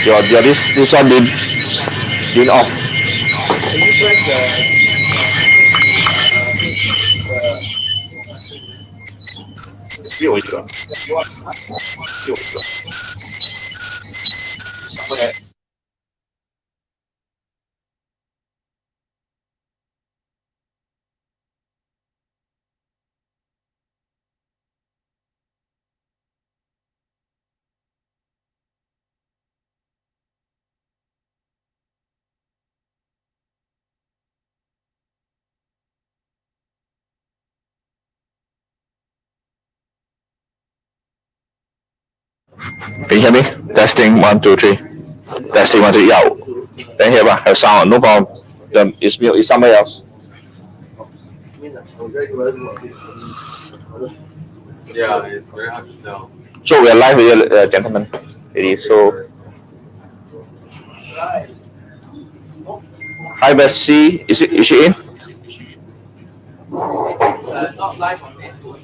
Your this one been off. Can you press Can you hear me? Testing one two three. Testing one two. Yeah. Then hear吧? Have sound. No problem. It's me. It's somebody else. Yeah, it's very hard to tell. So we are live here, gentlemen. It is so. Hi, Bessie. Is she in? Not live on Facebook.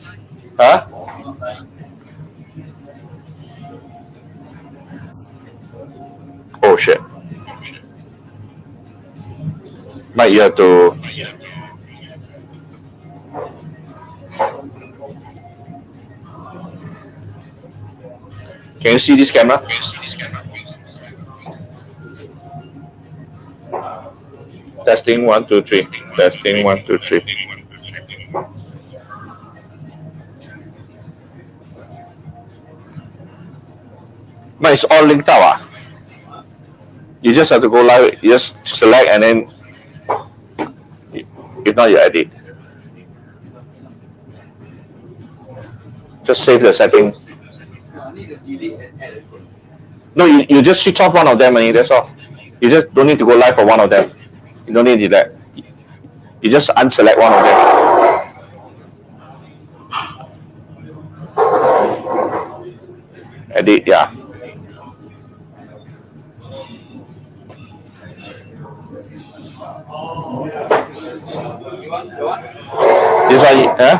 Huh? Oh shit. Might you have to. Can you see this camera? Testing one two three. Testing one two three. But it's all linked out. You just have to go live. You just select and then. If not, you edit. Just save the setting. No, you just switch off one of them and that's all. You just don't need to go live for one of them. You don't need to do that. You just unselect one of them. Edit, yeah. This one, huh?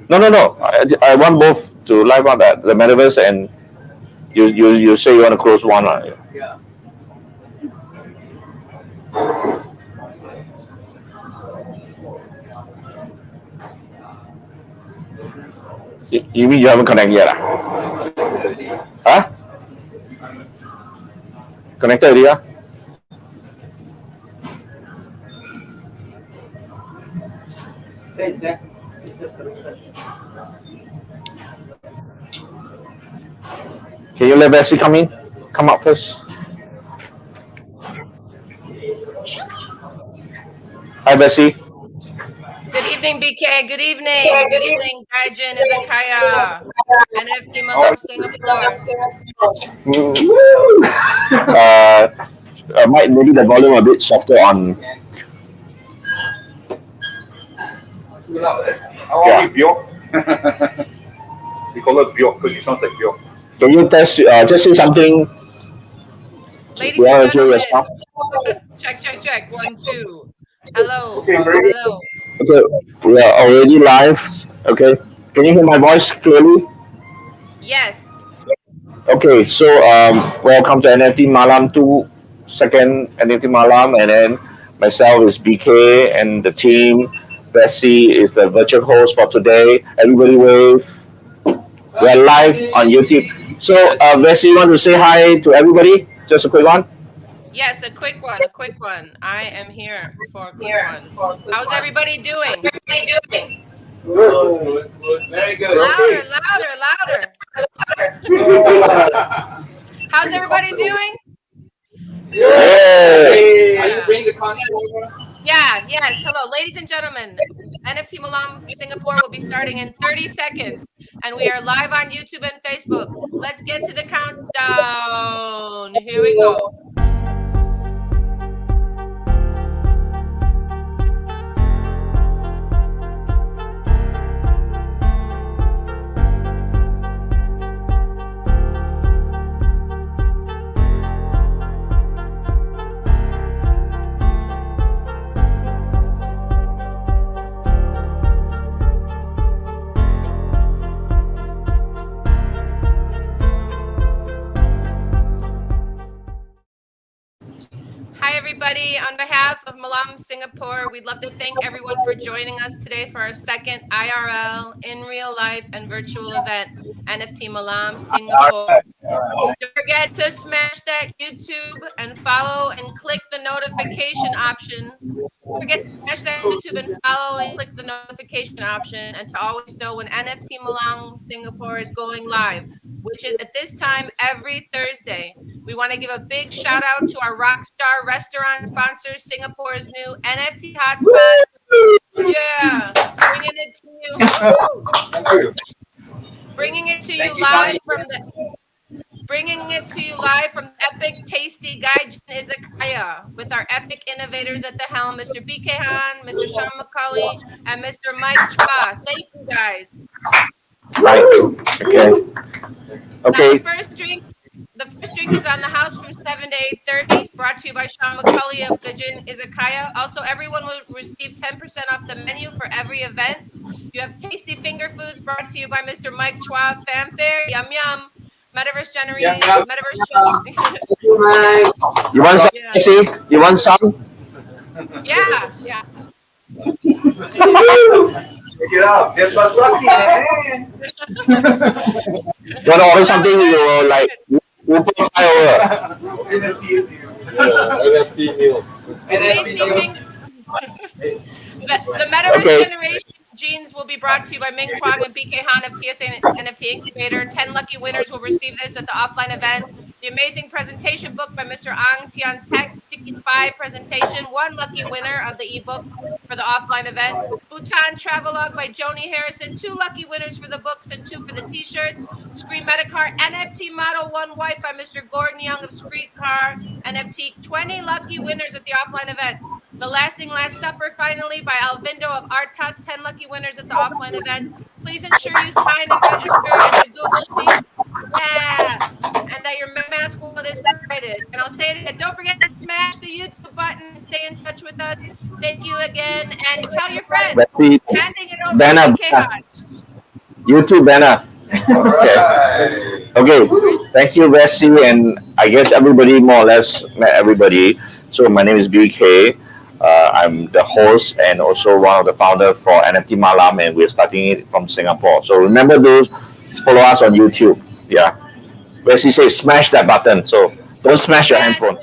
No. I want both to live on the metaverse and you say you want to close one. Yeah. You mean you haven't connected yet? Huh? Connected already? Yeah? Can you let Bessie come in? Come up first. Hi, Bessie. Good evening, BK. Good evening. Good evening, Gaijin, Izakaya, NFT Malam, Singapore. Maybe the volume a bit softer on. Yeah. We call it Bjork because it sounds like Bjork. Can you just say something? Ladies and gentlemen, check. 1, 2. Hello. Okay, very Hello. Okay, we are already live. Okay, can you hear my voice clearly? Yes. Okay, so welcome to NFT Malam 2nd NFT Malam, and then myself is BK and the team. Bessie is the virtual host for today. Everybody wave. We are live on YouTube. So Bessie, you want to say hi to everybody? Just a quick one. Yes, a quick one. I am here for a quick one. How's everybody doing? Good. Very good. Louder. How's everybody doing? Hey. Are you bringing the console over? Yeah, yes. Hello, ladies and gentlemen. NFT Malam Singapore will be starting in 30 seconds, and we are live on YouTube and Facebook. Let's get to the countdown. Here we go. everybody. On behalf of Malam Singapore, we'd love to thank everyone for joining us today for our second IRL, in real life and virtual event, NFT Malam Singapore. Don't forget to smash that YouTube and follow and click the notification option. Don't forget to smash that YouTube and follow and click the notification option, and to always know when NFT Malam Singapore is going live, which is at this time every Thursday. We want to give a big shout out to our Rockstar restaurant sponsor, Singapore's new NFT hotspot. Yeah, bringing it to you. Thank you. Bringing it to you Thank you, live Shani. from the bringing it to you live from the epic tasty Gaijin Izakaya with our epic innovators at the helm, Mr. BK Han, Mr. Sean McCauley, and Mr. Mike Chua. Thank you guys. Right. Okay. Now Okay. the first drink is on the house from 7 to 8:30, brought to you by Sean McCauley of Gaijin Izakaya. Also, everyone will receive 10% off the menu for every event. You have tasty finger foods brought to you by Mr. Mike Chua. Fanfare, yum yum. Metaverse January, Metaverse Show. You want some? Yeah. See? You want some? Yeah. Check it out. Get Basaki, man. You want to order something? You will like Uber fly over. NFT meal. Tasty finger. The Metaverse Okay. Generation jeans will be brought to you by Ming Kwang and BK Han of TSA NFT Incubator. 10 lucky winners will receive this at the offline event. The amazing presentation book by Mr. Ang Tian Tech, Sticky Spy presentation. 1 lucky winner of the ebook for the offline event. Bhutan Travelogue by Joni Harrison. 2 lucky winners for the books and 2 for the t-shirts. Screen Metacar NFT Model 1 White by Mr. Gordon Young of Streetcar NFT. 20 lucky winners at the offline event. The Lasting Last Supper, finally, by Alvindo of Artas. 10 lucky winners at the offline event. Please ensure you sign and register at the Google Sheet. Yeah. And that your MetaMask wallet is provided. And I'll say it again. Don't forget to smash the YouTube button and stay in touch with us. Thank you again. And tell your friends. Bessie, Handing it over banner, to Kehan. YouTube banner. Alright. Okay. Thank you, Bessie, and I guess everybody more or less met everybody. So my name is BK. I'm the host and also one of the founders for NFT Malam, and we're starting it from Singapore. So remember those, follow us on YouTube. Yeah. Bessie says smash that button. So don't smash your handphone.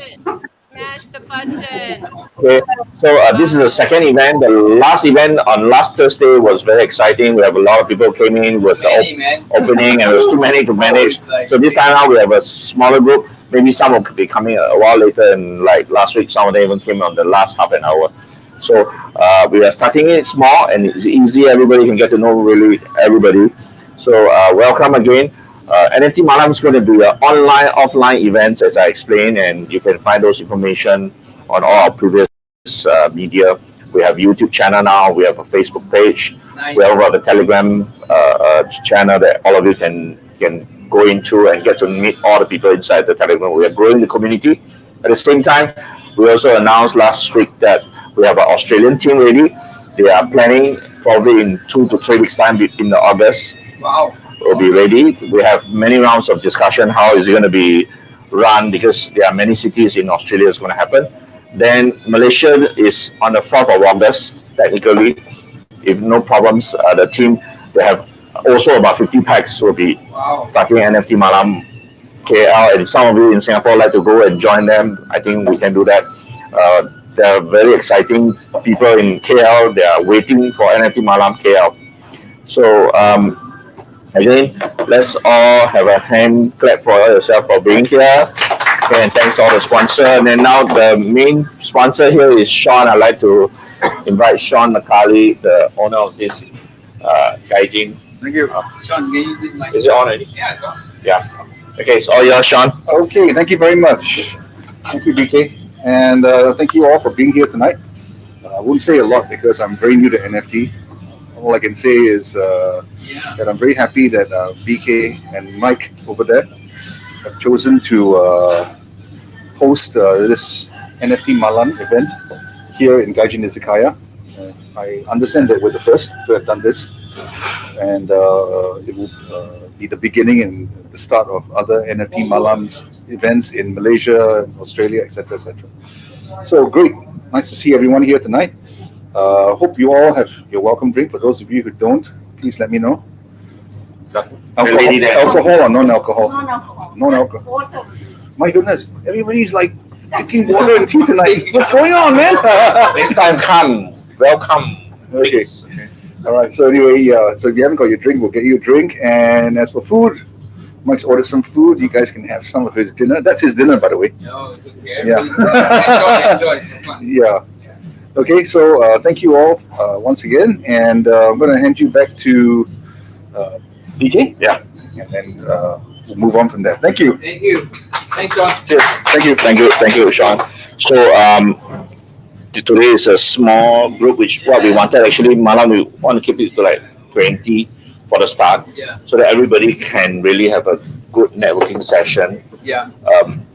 Smash the button. Okay, so this is the second event. The last event on last Thursday was very exciting. We have a lot of people came in with the opening, and it was too many to manage. So this time around we have a smaller group. Maybe some will be coming a while later, and like last week, some of them even came on the last half an hour. So we are starting it small, and it's easy. Everybody can get to know really everybody. So welcome again. NFT Malam is going to be an online, offline events, as I explained, and you can find those information on all our previous media. We have YouTube channel now. We have a Facebook page. Nice. We have a Telegram channel that all of you can go into and get to meet all the people inside the Telegram. We are growing the community. At the same time, we also announced last week that we have an Australian team ready. They are planning probably in 2 to 3 weeks' time in the August. Wow. Will be ready. We have many rounds of discussion how is it going to be run, because there are many cities in Australia it's going to happen. Then Malaysia is on the 4th of August technically. If no problems, the team, they have also about 50 packs will be starting NFT Malam KL, and some of you in Singapore like to go and join them. I think we can do that. There are very exciting people in KL. They are waiting for NFT Malam KL. So again, let's all have a hand clap for yourself for being here. Okay, and thanks all the sponsor. And then now the main sponsor here is Sean. I'd like to invite Sean McCauley, the owner of this Gaijin. Thank you. Sean, can you use this mic? Is it on already? Yeah, it's on. Yeah. Okay, it's all yours, Sean. Okay, thank you very much. Thank you, BK. And thank you all for being here tonight. I won't say a lot because I'm very new to NFT. All I can say is that I'm very happy that BK and Mike over there have chosen to host this NFT Malam event here in Gaijin Izakaya. I understand that we're the first to have done this, and it will be the beginning and the start of other NFT Malams events in Malaysia, Australia, etc., etc. So great. Nice to see everyone here tonight. Hope you all have your welcome drink. For those of you who don't, please let me know. The lady there. Alcohol or non-alcohol? Non-alcohol. Non-alcohol. Water. My goodness, everybody's like drinking water and tea tonight. What's going on, man? Next time, come. Welcome. Okay. All right. So anyway, so if you haven't got your drink, we'll get you a drink. And as for food, Mike's ordered some food. You guys can have some of his dinner. That's his dinner, by the way. No, it's okay. Yeah. Enjoy. It's fun. Yeah. Okay. So thank you all once again, and I'm going to hand you back to BK. Yeah. And then we'll move on from there. Thank you. Thank you. Thanks, John. Cheers. Thank you. Thank you, Sean. So today is a small group, which what we wanted actually, Malam, we want to keep it to like 20 for the start, Yeah. so that everybody can really have a good networking session. Yeah.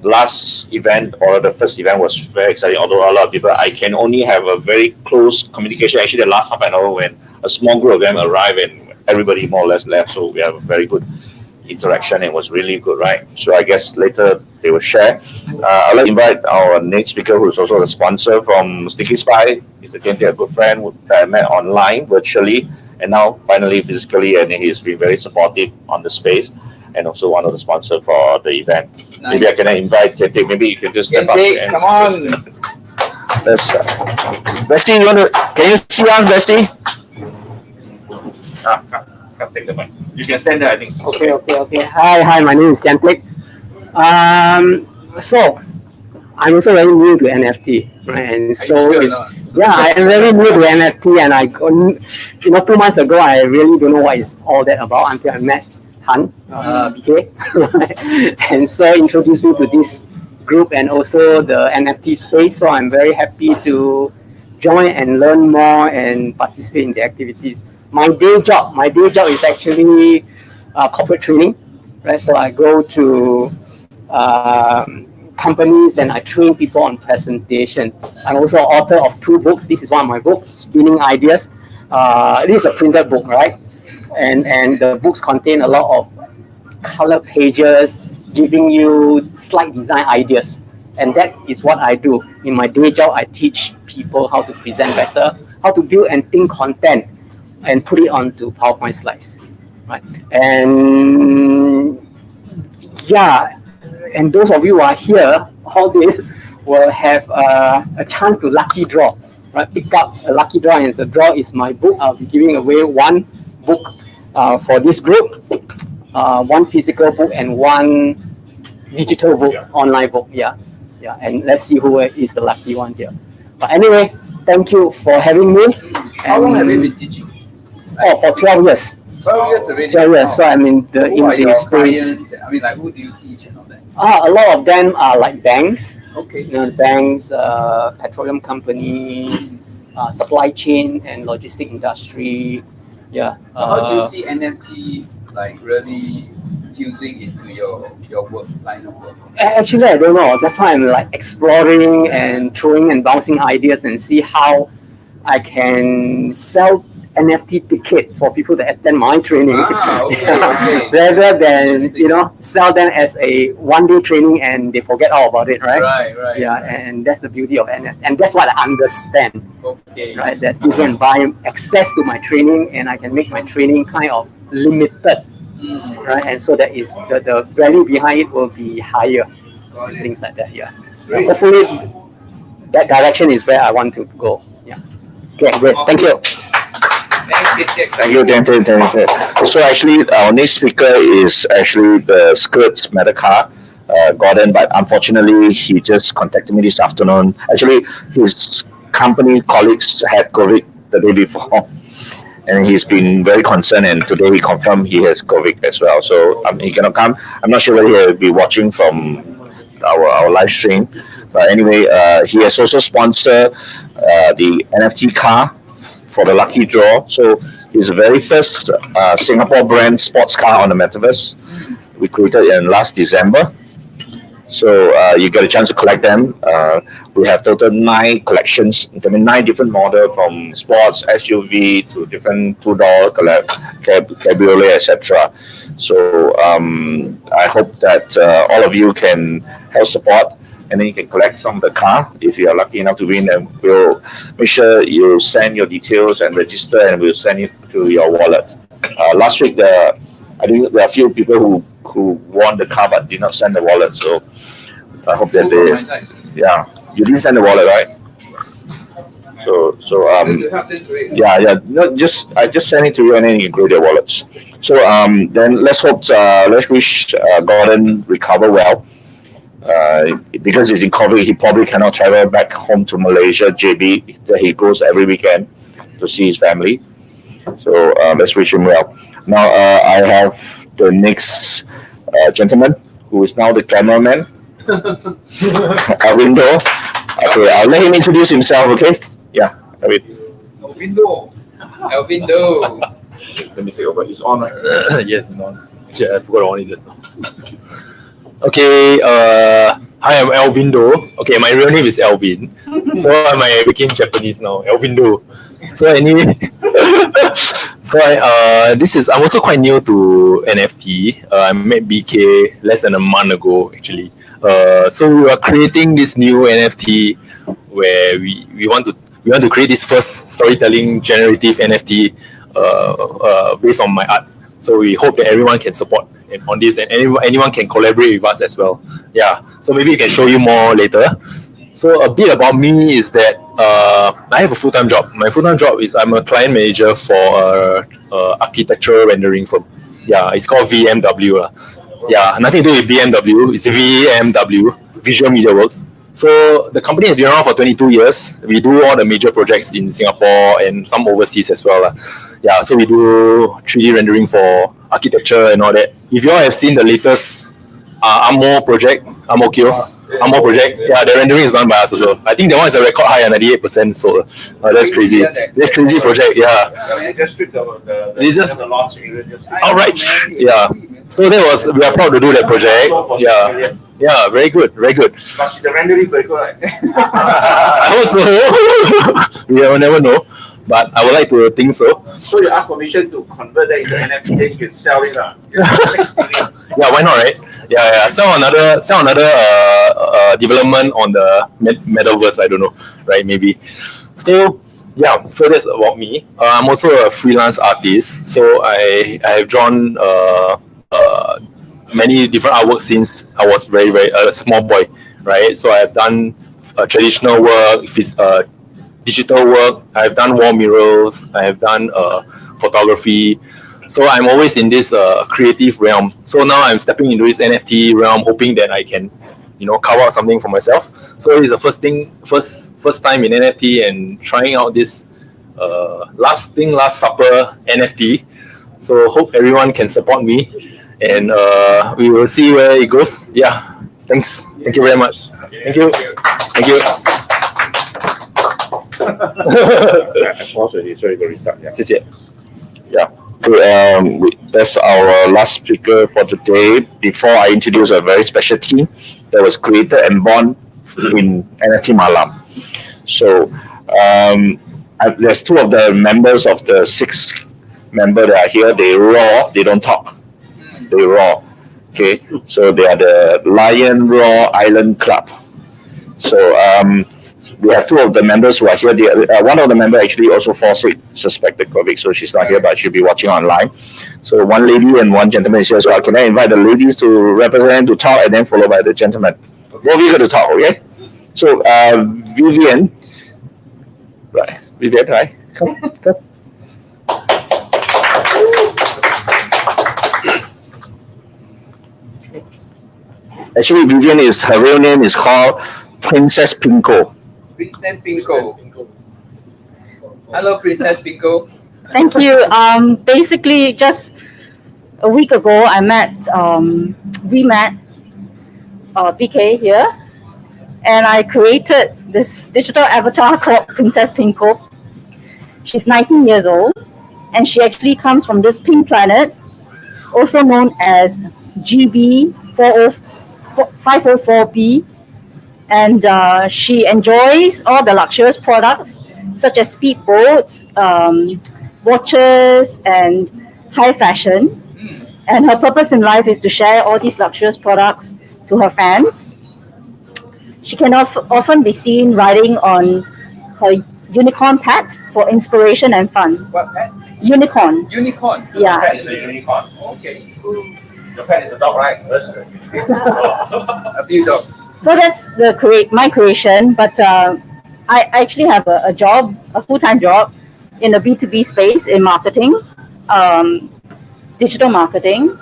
Last event or the first event was very exciting, although a lot of people, I can only have a very close communication. Actually, the last half an hour when a small group of them arrived and everybody more or less left, so we have a very good interaction. It was really good, right? So I guess later they will share. I'd like to invite our next speaker, who's also the sponsor from Sticky Spy. He's again a good friend that I met online virtually, and now finally physically, and he's been very supportive on the space, and also one of the sponsors for the event. Nice. Maybe I can invite Kente. Maybe you can just step up. Kente, And come on. let's. Bestie, you want to? Can you see us, Bestie? Come take the mic. You can stand there, I think. Okay. Hi, my name is Tianplik. So I'm also very new to NFT, right? And Are you so sure or it's, not? yeah, I am very new to NFT, and I, 2 months ago, I really don't know what it's all that about until I met Han, BK, and so introduced me to this group and also the NFT space. So I'm very happy to join and learn more and participate in the activities. My day job is actually corporate training, right? So I go to companies and I train people on presentation. I'm also author of 2 books. This is one of my books, Spinning Ideas. This is a printed book, right? And the books contain a lot of color pages, giving you slide design ideas. And that is what I do. In my day job, I teach people how to present better, how to build and think content, and put it onto PowerPoint slides, right? And yeah, and those of you who are here, all this will have a chance to lucky draw, right? Pick up a lucky draw, and the draw is my book. I'll be giving away 1 book for this group, 1 physical book and 1 digital book, online book. Yeah, and let's see who is the lucky one here. But anyway, thank you for having me. How long have you been teaching? Oh, for 12 years. 12 years already. 12 years. So I'm in the Who are in your the space. clients? I mean, like, who do you teach and all that? A lot of them are like banks. Okay. Banks, petroleum companies, supply chain and logistic industry. Yeah. So how do you see NFT like really fusing into your work, line of work? Actually, I don't know. That's why I'm like exploring and throwing and bouncing ideas and see how I can sell NFT ticket for people that attend my training. Okay. Rather than sell them as a 1-day training and they forget all about it, right? Right. Yeah, and that's the beauty of NFT, and that's what I understand. Okay. Right, that you can buy access to my training, and I can make my training kind of limited. Right, and so that is the value behind it will be higher, things like that. Yeah, Great. hopefully that direction is where I want to go. Yeah. Okay, great. Thank you. Thank you, Dante. So actually, our next speaker is actually the Skirts Metacar, Gordon, but unfortunately, he just contacted me this afternoon. Actually, his company colleagues had COVID the day before, and he's been very concerned, and today he confirmed he has COVID as well. So he cannot come. I'm not sure whether he'll be watching from our live stream. But anyway, he has also sponsored the NFT car for the lucky draw. So it's the very first Singapore brand sports car on the metaverse. We created in last December. So you get a chance to collect them. We have total 9 collections, 9 different models from sports, SUV to different two-door cabriolet, etc. So I hope that all of you can help support. and then you can collect some of the car if you are lucky enough to win. And we'll make sure you send your details and register, and we'll send it to your wallet. Last week, I think there are a few people who won the car but did not send the wallet. So I hope that yeah, you didn't send the wallet, right? So yeah. No, I just send it to you, and then you can create your wallets. So then let's wish Gordon recover well. Because he's in COVID, he probably cannot travel back home to Malaysia, JB. He goes every weekend to see his family. So let's wish him well. Now I have the next gentleman who is now the cameraman, Alvindo. Okay, I'll let him introduce himself. Okay. Yeah, Alvin. Alvindo. Let me take over. He's on, right? Yes, it's on. Actually, I forgot on it just now. Okay, hi, I'm Alvindo. Okay, my real name is Alvin. So I became Japanese now, Alvindo. So anyway, I'm also quite new to NFT. I met BK less than a month ago, actually. So we are creating this new NFT where we want to create this first storytelling generative NFT based on my art. So we hope that everyone can support on this, and anyone can collaborate with us as well. Yeah. So maybe we can show you more later. So a bit about me is that I have a full-time job. My full-time job is I'm a client manager for a architectural rendering firm. Yeah, it's called VMW. Yeah, nothing to do with BMW. It's VMW, Visual Media Works. So the company has been around for 22 years. We do all the major projects in Singapore and some overseas as well. Yeah, so we do 3D rendering for architecture and all that. If you all have seen the latest Amo project, Amo project, yeah, the rendering is done by us also. I think that one is a record high, 98% sold. That's crazy. That's crazy project, yeah. Just strip the launch area. All right, yeah. So we are proud to do that project. Yeah. Yeah, very good, very good. But the rendering very good, right? I hope so. We will never know, but I would like to think so. So you ask permission to convert that into NFT, then you can sell it. 6 million. Yeah, why not, right? Yeah. Sell another development on the metaverse. I don't know, right? Maybe. So yeah, so that's about me. I'm also a freelance artist, so I have drawn many different artworks since I was very a small boy, right? So I have done traditional work, digital work. I have done wall murals. I have done photography. So I'm always in this creative realm. So now I'm stepping into this NFT realm, hoping that I can, carve out something for myself. So it's the first time in NFT and trying out this last supper NFT. So hope everyone can support me, and we will see where it goes. Yeah, thanks. Thank you very much. Thank you. Thank you. Yeah. Yeah. That's our last speaker for today. Before I introduce a very special team that was created and born in NFT Malam. So there's 2 of the members of the 6 members that are here. They raw. They don't talk. They raw. Okay. So they are the Lion Raw Island Club. So we have 2 of the members who are here. One of the members actually also falsely suspected COVID, so she's not here, but she'll be watching online. So 1 lady and 1 gentleman is here. So can I invite the ladies to represent, to talk, and then followed by the gentleman. Both of you got to talk, okay? So Vivian, right? Vivian, right? Come. Actually, Vivian her real name is called Princess Pinko. Princess Pinko. Hello, Princess Pinko. Thank you. Basically, just a week ago, we met BK here, and I created this digital avatar called Princess Pinko. She's 19 years old, and she actually comes from this pink planet, also known as GB 504b. And she enjoys all the luxurious products such as speedboats, watches, and high fashion. And her purpose in life is to share all these luxurious products to her fans. she can often be seen riding on her unicorn pet for inspiration and fun. What pet? Unicorn. Unicorn. Yeah. Pet is a unicorn. Okay. Your pet is a dog, right? That's a A few dogs. So that's my creation, but I actually have a job, a full-time job in the B2B space in marketing, digital marketing.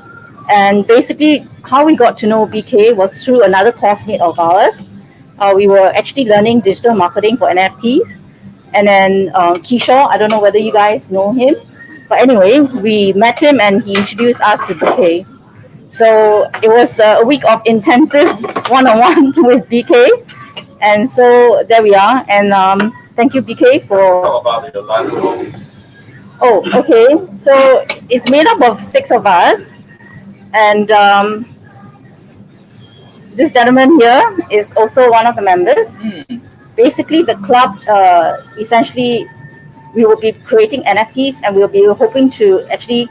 And basically how we got to know BK was through another classmate of ours. We were actually learning digital marketing for NFTs. And then Kishore, I don't know whether you guys know him, but anyway, we met him and he introduced us to BK. So it was a week of intensive one-on-one with BK. And so there we are. And thank you, BK, for... Talk about your life. Oh, okay. So it's made up of 6 of us. And this gentleman here is also one of the members. Basically, the club, essentially, we will be creating NFTs and we'll be hoping to actually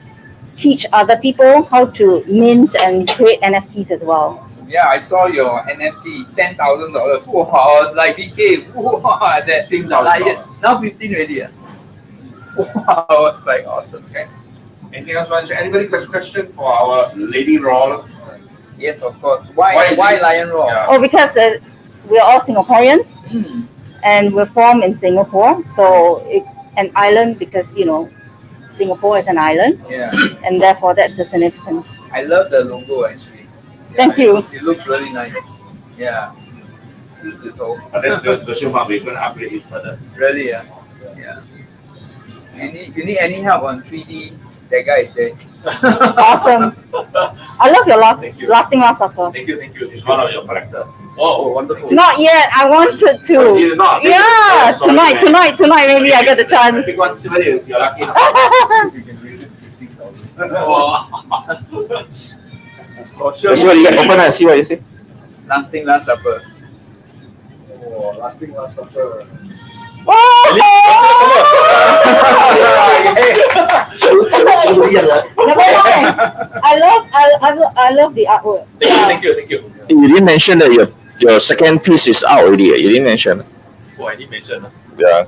teach other people how to mint and create NFTs as well. Yeah, I saw your NFT, $10,000. Wow, I was like, BK, wow, that thing, like, now 15 already. Wow, I was like, awesome. Okay. Anything else? Anybody got a question for our Lady Raw? Yes, of course. Why Lion Roar? Yeah. Oh, because we're all Singaporeans and we're from in Singapore. So an island because, you know, Singapore is an island. Yeah. And therefore that's the significance. I love the logo actually. Yeah, Thank you. It looks really nice. Yeah. 狮子头. But that's the show we're going to upgrade it further. Really, yeah. Yeah. You need any help on 3D? That guy is there. Awesome. I love your Thank you. lasting last supper. Thank you. It's one of your character. Oh, wonderful. Not yet. I wanted to. Oh, you did not? Yeah, Oh, sorry, man. tonight maybe I get the chance. Pick one, see whether you're lucky. Oh. Oh, sure. See what you get. Open and see what you see. Lasting Last Supper. Oh, lasting last supper. Never mind. I love the artwork. Thank you. You didn't mention that your second piece is out already. You didn't mention. Oh, I didn't mention. Yeah.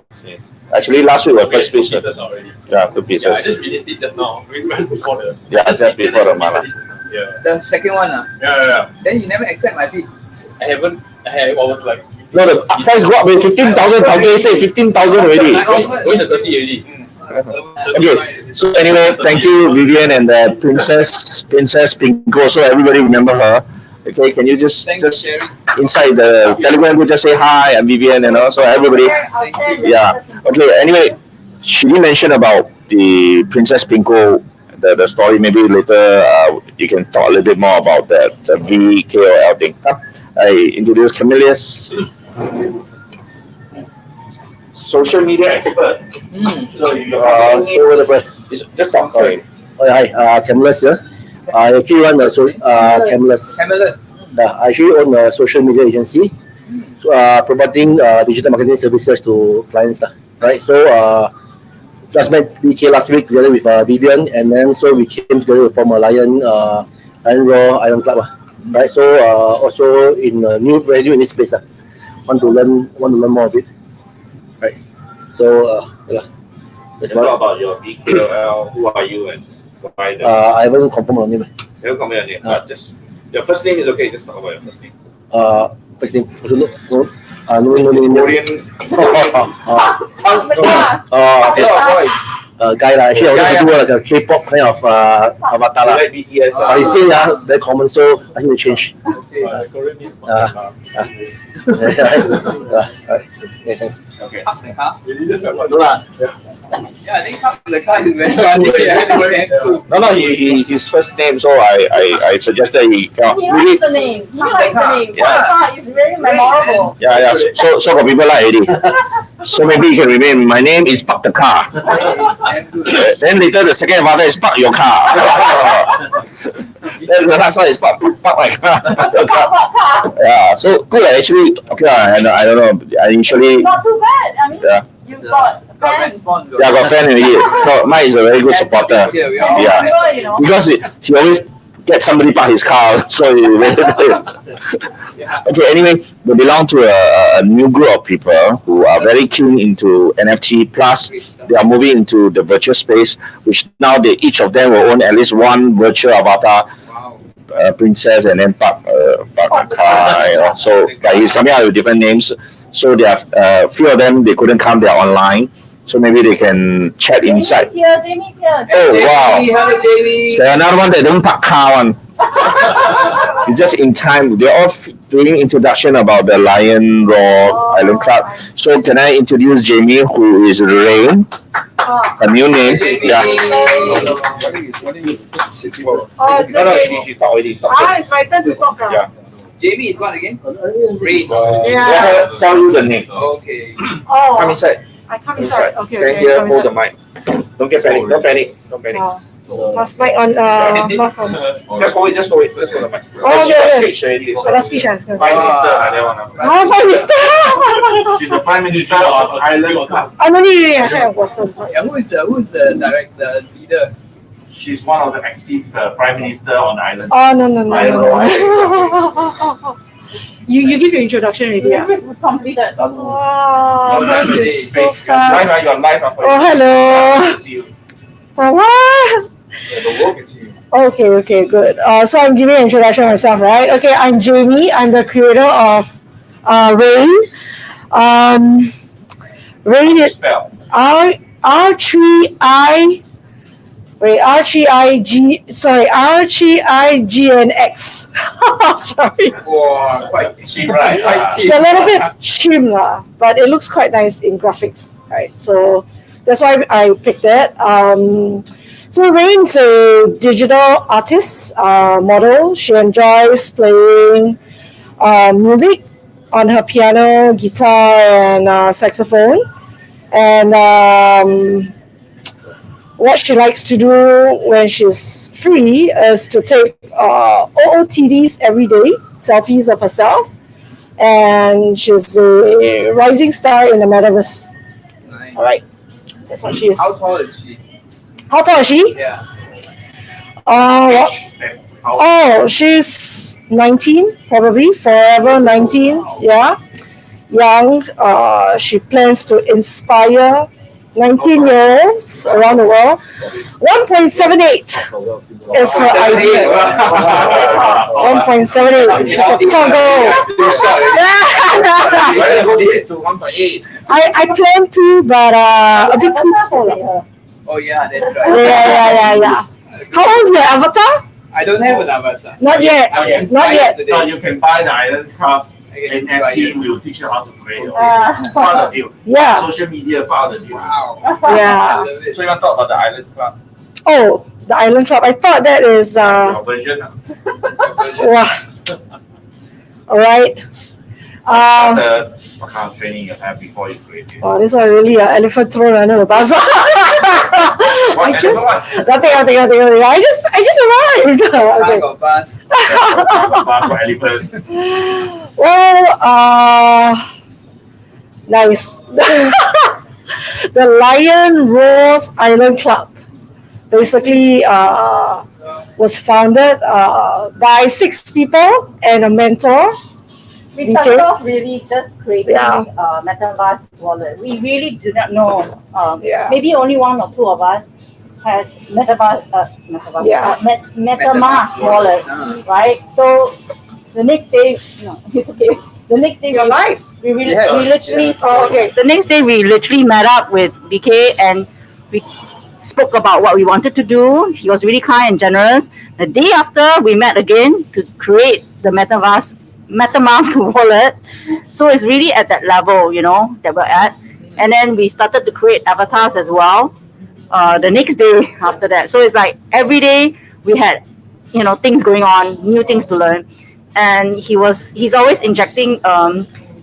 Actually, last week was first piece. Pieces already. Yeah, 2 Yeah, pieces. I just released it just now. Right before the. Yeah, just before the Malam. Yeah. The second one, Yeah. then you never accept my bid. I was like. No, the price go up with 15,000. Calculate say 15,000 already. Going to 30 already. Okay. So anyway, thank you, Vivian and the Princess Pinko. So everybody remember her. Okay, can you just Sherry. inside the Telegram group just say hi, I'm Vivian, and also everybody. Yeah. Okay. Anyway, she didn't mention about the Princess Pinko, the story. Maybe later you can talk a little bit more about the VKOL thing. I introduce Camillus, social media expert. So you over the breath. just talk. Sorry. Oh, hi, Camillus here. I actually run Camillus. Camelus. I actually own a social media agency, providing digital marketing services to clients. Right, so just met BK last week together with Vivian, and then so we came together to form a Lion Raw Island Club. Right, so also very new in this space. Want to learn more of it. Right, so yeah. That's Talk about your VKOL. Who are you and why the I haven't confirmed on name. never come your name. Just your first name is okay. Just talk about your first name. First name. No name. Korean. Okay. Guy lah. Actually, I want to do like a K-pop kind of avatar lah. Like BTS. But you say very common, so I need to change. Okay. Korean name. Yeah, thanks. Okay. Park the car. No lah. Yeah, I think park the car is very funny. Very cool. No, his first name. So I suggested he can He really. likes the name. He likes the name. Yeah. It's very memorable. Yeah. So got people like already. So maybe he can remain. My name is Park the Car. Damn good. Then later the second avatar is Park your car. Then the last one is Park my car. Park your car. Yeah. So good actually. Okay. I don't know. I initially. Not too bad. I mean, Yeah. you've got Got fans. response. Yeah, I got fan already. So mine is a very good supporter. Yeah. Yeah. Because he always get somebody park his car. So Yeah. okay. Anyway, we belong to a new group of people who are very keen into NFT. Plus, they are moving into the virtual space, which now they each of them will own at least one virtual avatar, Wow. princess, and then park a car. You know. So like he's coming out with different names. So there are few of them they couldn't come. They are online. So maybe they can chat inside. Jamie's here. Oh wow! Hello, Jamie. There's another one that don't park car one. It's just in time. They're all doing introduction about the Lion Rock Island Club. So can I introduce Jamie, who is Rain, a new name? Yeah. Oh, it's okay. she talk already. It's my turn to talk. Yeah. Jamie is what again? Rain. Yeah. Let her tell you the name. Okay. Come Oh, inside. I come inside. Okay, Stand okay. here, Come hold the inside. mic. Don't get panic. Don't panic. Don't panic. Must mic on, must on. Just hold it, just hold it. Just hold the mic. Oh, She okay, got okay. speech already. Oh, that's speech and speech. Prime Minister, like that one. Oh, Prime Minister! She's the Prime Minister of Island Club. I'm only have water. Yeah, who's the director, leader? She's one of the active Prime Minister on the island. Oh, no, no, no, I don't no. You give your introduction already, yeah? Completed. Wow, this is so Live, fast. you're live. Oh, hello. See you. Oh, what? The world can see you. Okay, okay, good. So I'm giving an introduction myself, right? Okay, I'm Jamie. I'm the creator of Rain. Rain is Spell. R3I. Wait, R3IGNX. Sorry. Wow, quite cheap, Right. Quite cheap. It's a little bit chim lah, but it looks quite nice in graphics, right? So that's why I picked it. So Rain's a digital artist, model. She enjoys playing music on her piano, guitar, and saxophone. And what she likes to do when she's free is to take OOTDs every day, selfies of herself. And she's a rising star in the metaverse. Nice. All right, that's what she is. How tall is she? How tall is she? Yeah. Oh, she's 19, probably forever 19. Yeah, young. She plans to inspire 19-year-olds around the world. 1.78 is her idea. 1.78. She's a tall girl. To 1.8. I plan to, but a bit too tall. Oh yeah, that's right. Yeah. How old is your avatar? I don't have an avatar. Not yet. I'm Not inspired yet. today. So you can buy the Island Club I get and inspired. NFT will teach you how to create. Part of the deal. Yeah. Social media part of the deal. Wow. Yeah. I love it. So you want to talk about the Island Club? Oh, the Island Club. I thought that is Your version. wow. All right. What kind of training you have before you create it? Oh, this one really elephant thrown under the bus. I just nothing. I just arrived. I Okay. got bus. For elephants. Well, nice. The Lion Rose Island Club basically was founded by 6 people and a mentor. We started off really just creating a Metaverse wallet. We really do not know. Maybe only 1 or 2 of us has MetaMask wallet, right? So the next day, no, it's okay. The next day You're live. we Yeah. literally Okay. the next day we literally met up with BK and we spoke about what we wanted to do. He was really kind and generous. The day after we met again to create the MetaMask wallet. So it's really at that level, that we're at. And then we started to create avatars as well. The next day after that. So it's like every day we had, things going on, new things to learn. And he's always injecting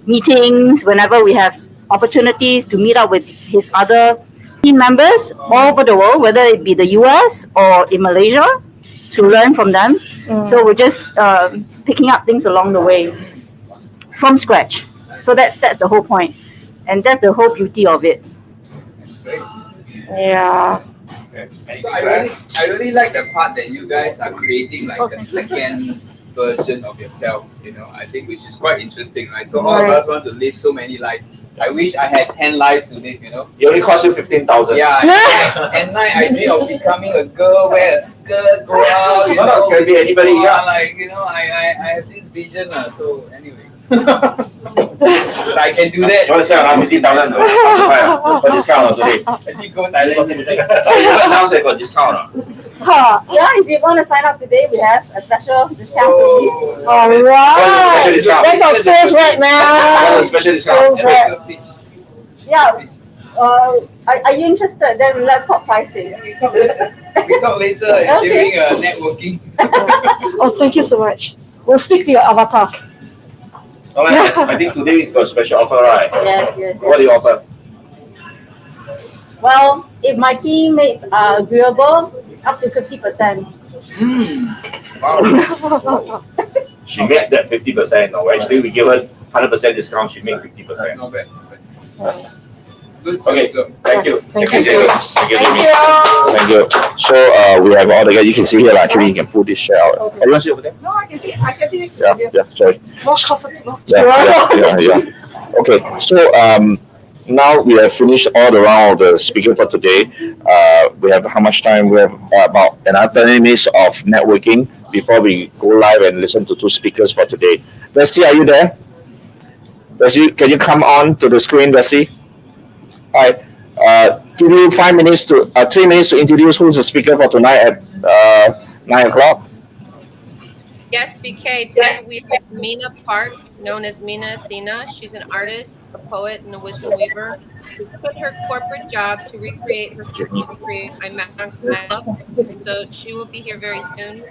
meetings whenever we have opportunities to meet up with his other team members all over the world, whether it be the US or in Malaysia, to learn from them. So we're just picking up things along the way from scratch. So that's the whole point. And that's the whole beauty of it. Yeah. So I really like the part that you guys are creating like the second version of yourself. You know, I think which is quite interesting, right? So all of us want to live so many lives. I wish I had 10 lives to live. You know. It only cost you 15,000. Yeah. At night I dream of becoming a girl, wear a skirt, go out. You know, Can be anybody. Yeah. Like I have this vision. So anyway. I can do that. You want to sell around 15,000 for discount today? Actually, go Thailand. Now they got discount. Yeah, if you want to sign up today, we have a special discount for you. Oh, All right. discount? That's our sales rep now. Special discount. Sales rep. Yeah. Are you interested? Then let's talk pricing. We talk later during networking. Oh, thank you so much. We'll speak to your avatar. Alright, I think today we got a special offer, right? Yes. What do you offer? Well, if my teammates are agreeable, up to 50%. Wow. She made that 50%. No, actually we give her 100% discount. She made 50%. Not bad. Good. Okay. Thank you. Thank you. Thank you. So we have all the guys. You can see here. Actually, you can pull this shell out. Okay. Oh, you want to see over there? No, I can see next to you. Yeah. Sorry. More comfortable. Yeah. Okay. So now we have finished all the round of the speaker for today. We have how much time? We have about another 30 minutes of networking before we go live and listen to two speakers for today. Bessie, are you there? Bessie, can you come on to the screen, Bessie? Hi. Give you 3 minutes to introduce who's the speaker for tonight at 9 o'clock. Yes, BK. Today we have Mina Park, known as Mina Athena. She's an artist, a poet, and a wisdom weaver who quit her corporate job to recreate her dream to create Nft Malam. So she will be here very soon.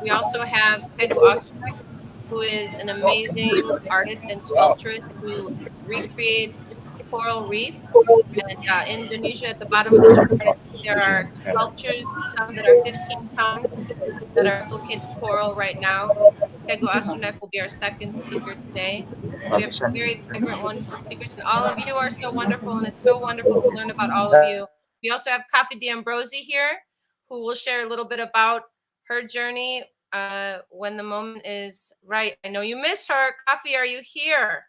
We also have Pegu Ostrich, who is an amazing artist and sculptress who recreates coral reef. And Indonesia, at the bottom of the screen, there are sculptures, some that are 15 tons, that are looking at coral right now. Pegu Astronaut will be our second speaker today. We have very vibrant, wonderful speakers, and all of you are so wonderful, and it's so wonderful to learn about all of you. We also have Kafi D'Ambrosi here, who will share a little bit about her journey when the moment is right. I know you miss her. Kafi, are you here?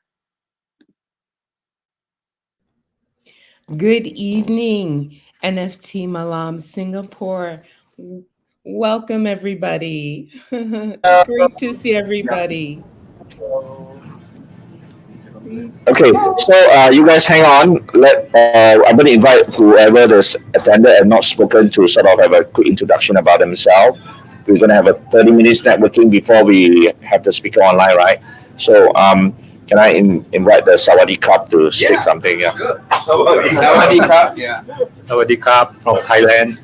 Good evening, NFT Malam, Singapore. Welcome, everybody. Great to see everybody. Okay, so you guys hang on. I'm going to invite whoever that's attended and not spoken to sort of have a quick introduction about themselves. We're going to have a 30 minutes networking before we have the speaker online, right? So can I invite the Sawadee Cup to speak something? Yeah. Sure. Sawadee Cup. Yeah. Sawadee Cup from Thailand.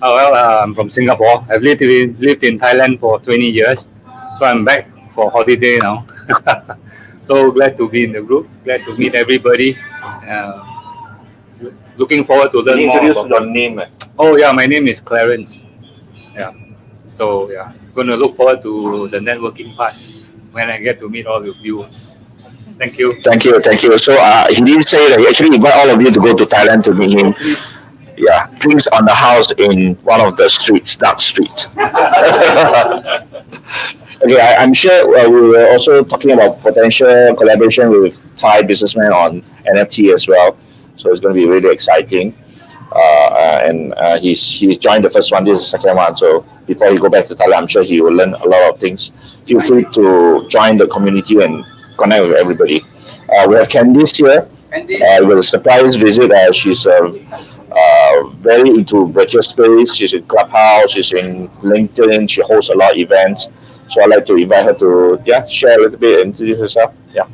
I'm from Singapore. I've lived in Thailand for 20 years. So I'm back for holiday now. So glad to be in the group. Glad to meet everybody. Looking forward to learn more. Introduce your name. Oh yeah, my name is Clarence. Yeah. So yeah, going to look forward to the networking part when I get to meet all of you. Thank you. Thank you. So he did say that he actually invite all of you to go to Thailand to meet him. Yeah, drinks on the house in one of the streets, dark street. Okay, I'm sure we were also talking about potential collaboration with Thai businessmen on NFT as well. So it's going to be really exciting. And he's joined the first one. This is the second one. So before he go back to Thailand, I'm sure he will learn a lot of things. Feel free to join the community and connect with everybody. We have Candice here with a surprise visit. She's very into virtual space. She's in Clubhouse. She's in LinkedIn. She hosts a lot of events. So I'd like to invite her to share a little bit and introduce herself. Yeah.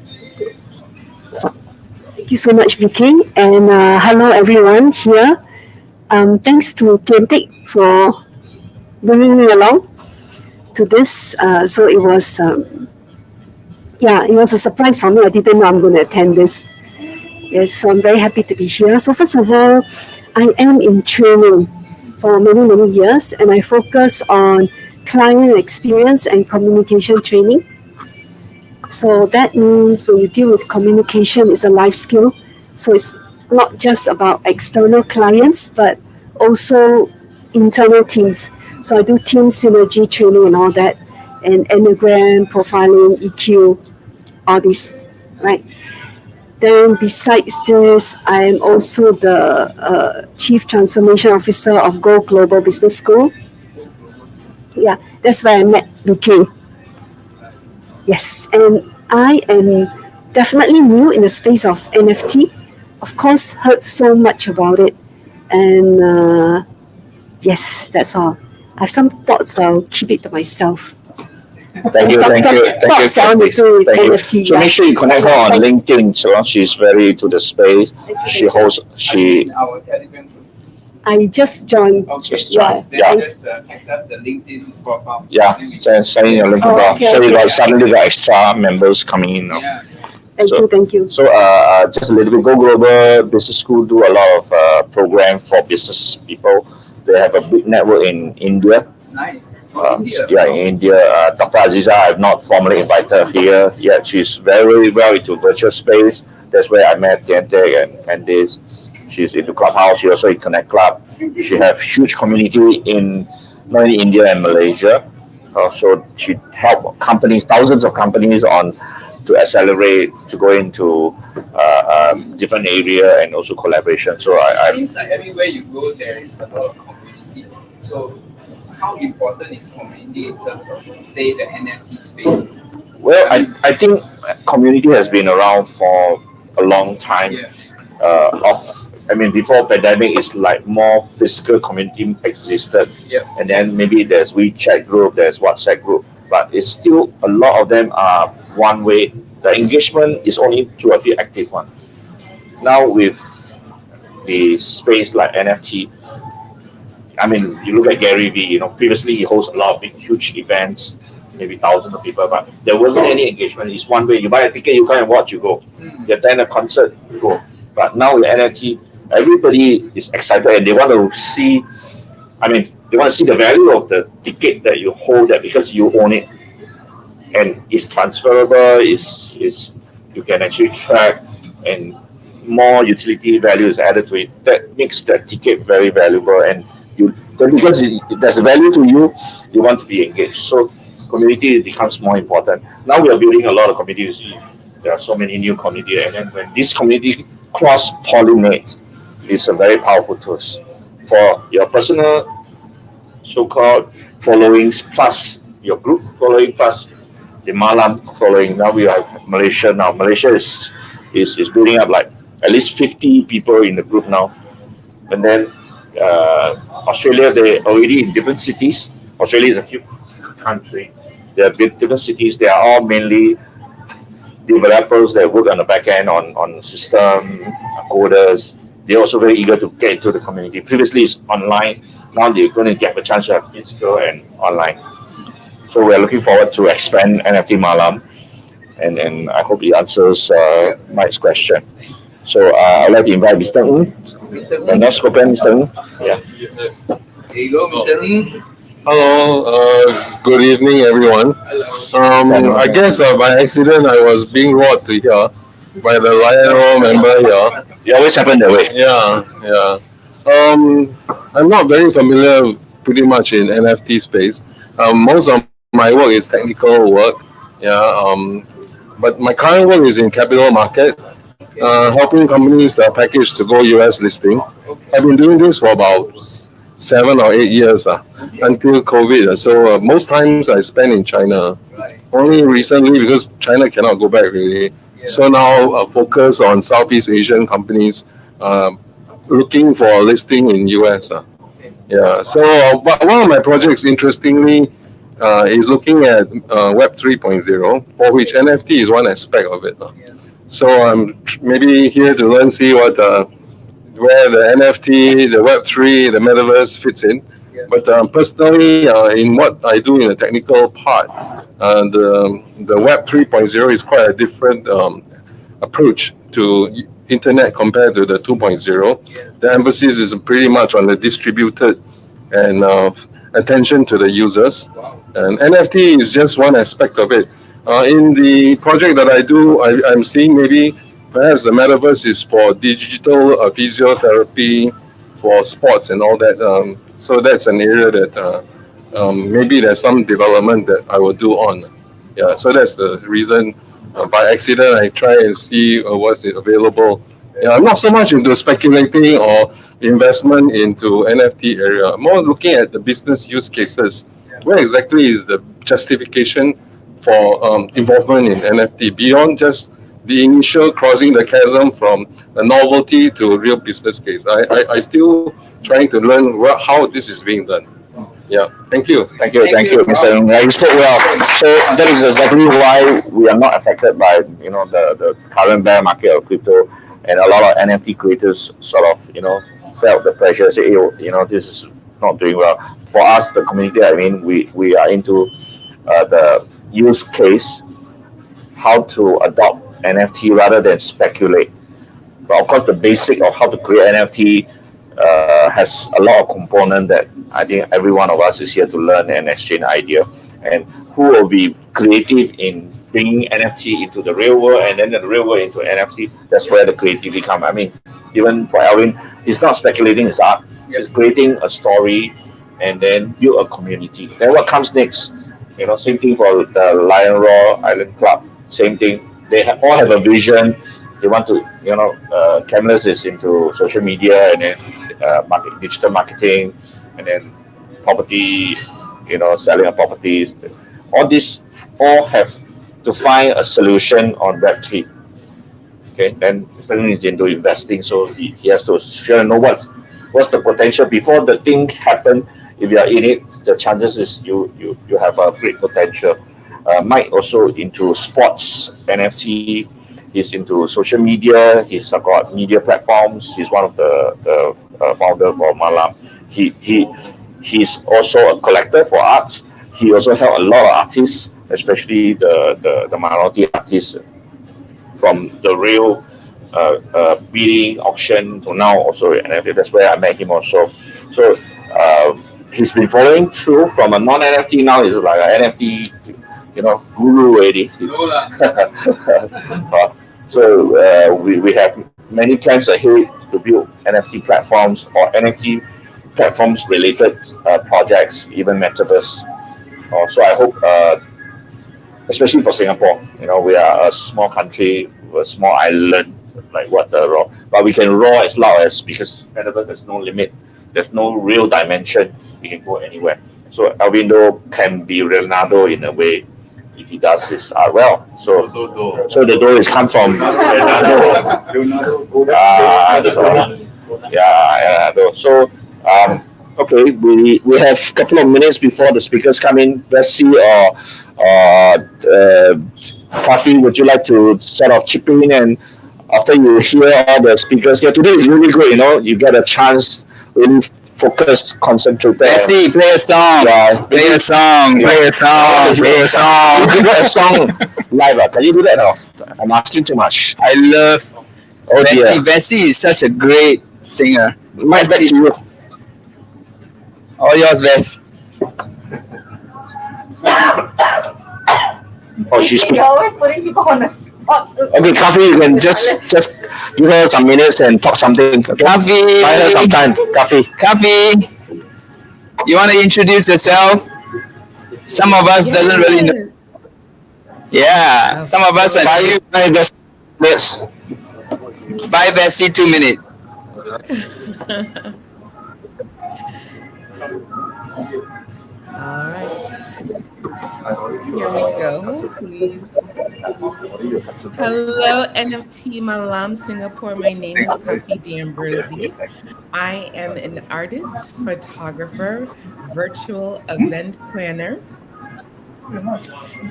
Thank you so much, Vicky, and hello everyone here. Thanks to Kentik for bringing me along to this. So it was, it was a surprise for me. I didn't know I'm going to attend this. Yes, so I'm very happy to be here. So first of all, I am in training for many years, and I focus on client experience and communication training. So that means when you deal with communication, it's a life skill. So it's not just about external clients, but also internal teams. So I do team synergy training and all that, and enneagram, profiling, EQ, all this, right? Then besides this, I am also the Chief Transformation Officer of Go Global Business School. Yeah, that's where I met BK. Yes, and I am definitely new in the space of NFT. Of course, heard so much about it, and yes, that's all. I have some thoughts, but I'll keep it to myself. Thank you, thank you, thank you. Thoughts I want to do with Thank you. NFT. So yeah. make sure you connect her on Thanks. LinkedIn. So she's very into the space. She hosts. She. Our Telegram group. I just joined. Okay, Just join. then Yeah. just access the LinkedIn profile. Yeah. Then we Send your link Oh, about. okay, So you okay. got suddenly got extra members coming in now. Yeah. Thank So- you, thank you. So just a little bit. Go Global Business School do a lot of program for business people. They have a big network in India. Nice. Oh, India. Yeah, in India. Dr. Aziza, I've not formally invited her here yet. She's very well into virtual space. That's where I met Tiantek and Candice. She's into Clubhouse. She also in Connect Club. She have huge community in not only India and Malaysia. So she help companies, thousands of companies on to accelerate, to go into different area and also collaboration. So It seems like everywhere you go, there is a lot of community. So, how important is community in terms of, say, the NFT space? well, I think community has been around for a long time. Yeah. Before pandemic, it's like more physical community existed, Yeah. and then maybe there's WeChat group, there's WhatsApp group, but it's still a lot of them are one way. The engagement is only through a few active ones. Now with the space like NFT, you look at Gary Vee. Previously he hosts a lot of big, huge events, maybe thousands of people, but there wasn't any engagement. It's one way. You buy a ticket, you come and watch, you go. You attend a concert, you go. But now with NFT, everybody is excited and they want to see. They want to see the value of the ticket that you hold that because you own it, and it's transferable. Is you can actually track, and more utility value is added to it. That makes the ticket very valuable, and because there's a value to you, you want to be engaged. So community becomes more important. Now we are building a lot of communities. There are so many new communities, and then when this community cross-pollinate, it's a very powerful tool for your personal so-called followings plus your group following plus the Malam following. Now we have Malaysia now. Malaysia is building up like at least 50 people in the group now. And then Australia, they already in different cities. Australia is a huge country. They are different cities. They are all mainly developers that work on the back end on system, coders. They're also very eager to get into the community. Previously it's online. Now they're going to get a chance to have physical and online. So we're looking forward to expand NFT Malam, and I hope it answers Mike's question. So I'd like to invite Mr. Ng, Mr. the next open Mr. Ng. Yeah. There you go, Mr. Ng. Hello, good evening, everyone. I guess by accident I was being brought to here by the Lion Roll member here. It always happen that way. Yeah. I'm not very familiar pretty much in NFT space. Most of my work is technical work. But my current work is in capital market, helping companies package to go US listing. I've been doing this for about 7 or 8 years until COVID. So most times I spend in China. Only recently because China cannot go back really. So now focus on Southeast Asian companies looking for a listing in US. So one of my projects, interestingly, is looking at Web 3.0, for which NFT is one aspect of it. So I'm maybe here to learn, see what where the NFT, the Web 3, the metaverse fits in. But personally, in what I do in the technical part, the Web 3.0 is quite a different approach to internet compared to the 2.0. The emphasis is pretty much on the distributed and attention to the users. And NFT is just one aspect of it. In the project that I do, I'm seeing maybe perhaps the metaverse is for digital physiotherapy, for sports and all that. So that's an area that maybe there's some development that I will do on. Yeah, so that's the reason. By accident, I try and see what's available. Yeah, I'm not so much into speculating or investment into NFT area. More looking at the business use cases. Where exactly is the justification for involvement in NFT beyond just the initial crossing the chasm from a novelty to a real business case? I still trying to learn how this is being done. Yeah, thank you. Thank you, Mr. Ng. You spoke well. So that is exactly why we are not affected by the current bear market of crypto, and a lot of NFT creators sort of felt the pressure, say, hey, this is not doing well. For us, the community, I mean, we are into the use case, how to adopt NFT rather than speculate. But of course, the basic of how to create NFT has a lot of component that I think every one of us is here to learn and exchange idea. And who will be creative in bringing NFT into the real world and then the real world into NFT? That's where the creativity comes. I mean, even for Alvin, it's not speculating his art. It's creating a story and then build a community. Then what comes next? Same thing for the Lion Roar Island Club. Same thing. They all have a vision. They want to, Camelus is into social media and then digital marketing and then property, selling of properties. All this all have to find a solution on Web3. Okay, then Mr. Ng is into investing, so he has to sure know what's the potential before the thing happen. If you are in it, the chances is you have a great potential. Mike also into sports NFT. He's into social media. He's got media platforms. He's one of the founder for Malam. He's also a collector for arts. He also helped a lot of artists, especially the minority artists, from the real bidding auction to now also NFT. That's where I met him also. So he's been following through from a non-NFT. Now he's like an NFT, guru already. So we have many plans ahead to build NFT platforms or NFT platforms related projects, even metaverse. So I hope, especially for Singapore, we are a small country, a small island, like what the raw, but we can roar as loud as, because metaverse has no limit. There's no real dimension. We can go anywhere. So Alvindo can be Leonardo in a way if he does his art well. So the door is come from Leonardo. So okay, we have a couple of minutes before the speakers come in. Bessie or Kafi, would you like to sort of chip in, and after you hear all the speakers here today is really good. You get a chance really focus, concentrate. Betsy, play a song. Yeah, Play a song. Play a song. Play a song. You do a song live. Can you do that? No, I'm asking too much. I love dear. Betsy. Betsy is such a great singer. My back to you. All yours, Bess. Oh, she's You're always putting people on the spot. okay. Kafi, you can just give her some minutes and talk something. Okay? Kafi. Buy her some time. Kafi, you want to introduce yourself? Some of us doesn't really know. Yeah, some of us are new. Yes. Bye, Bessie. 2 minutes. All right. Here we go, please. Hello, NFT Malam, Singapore. My name is Kafi D'Ambrosi. I am an artist, photographer, virtual event planner,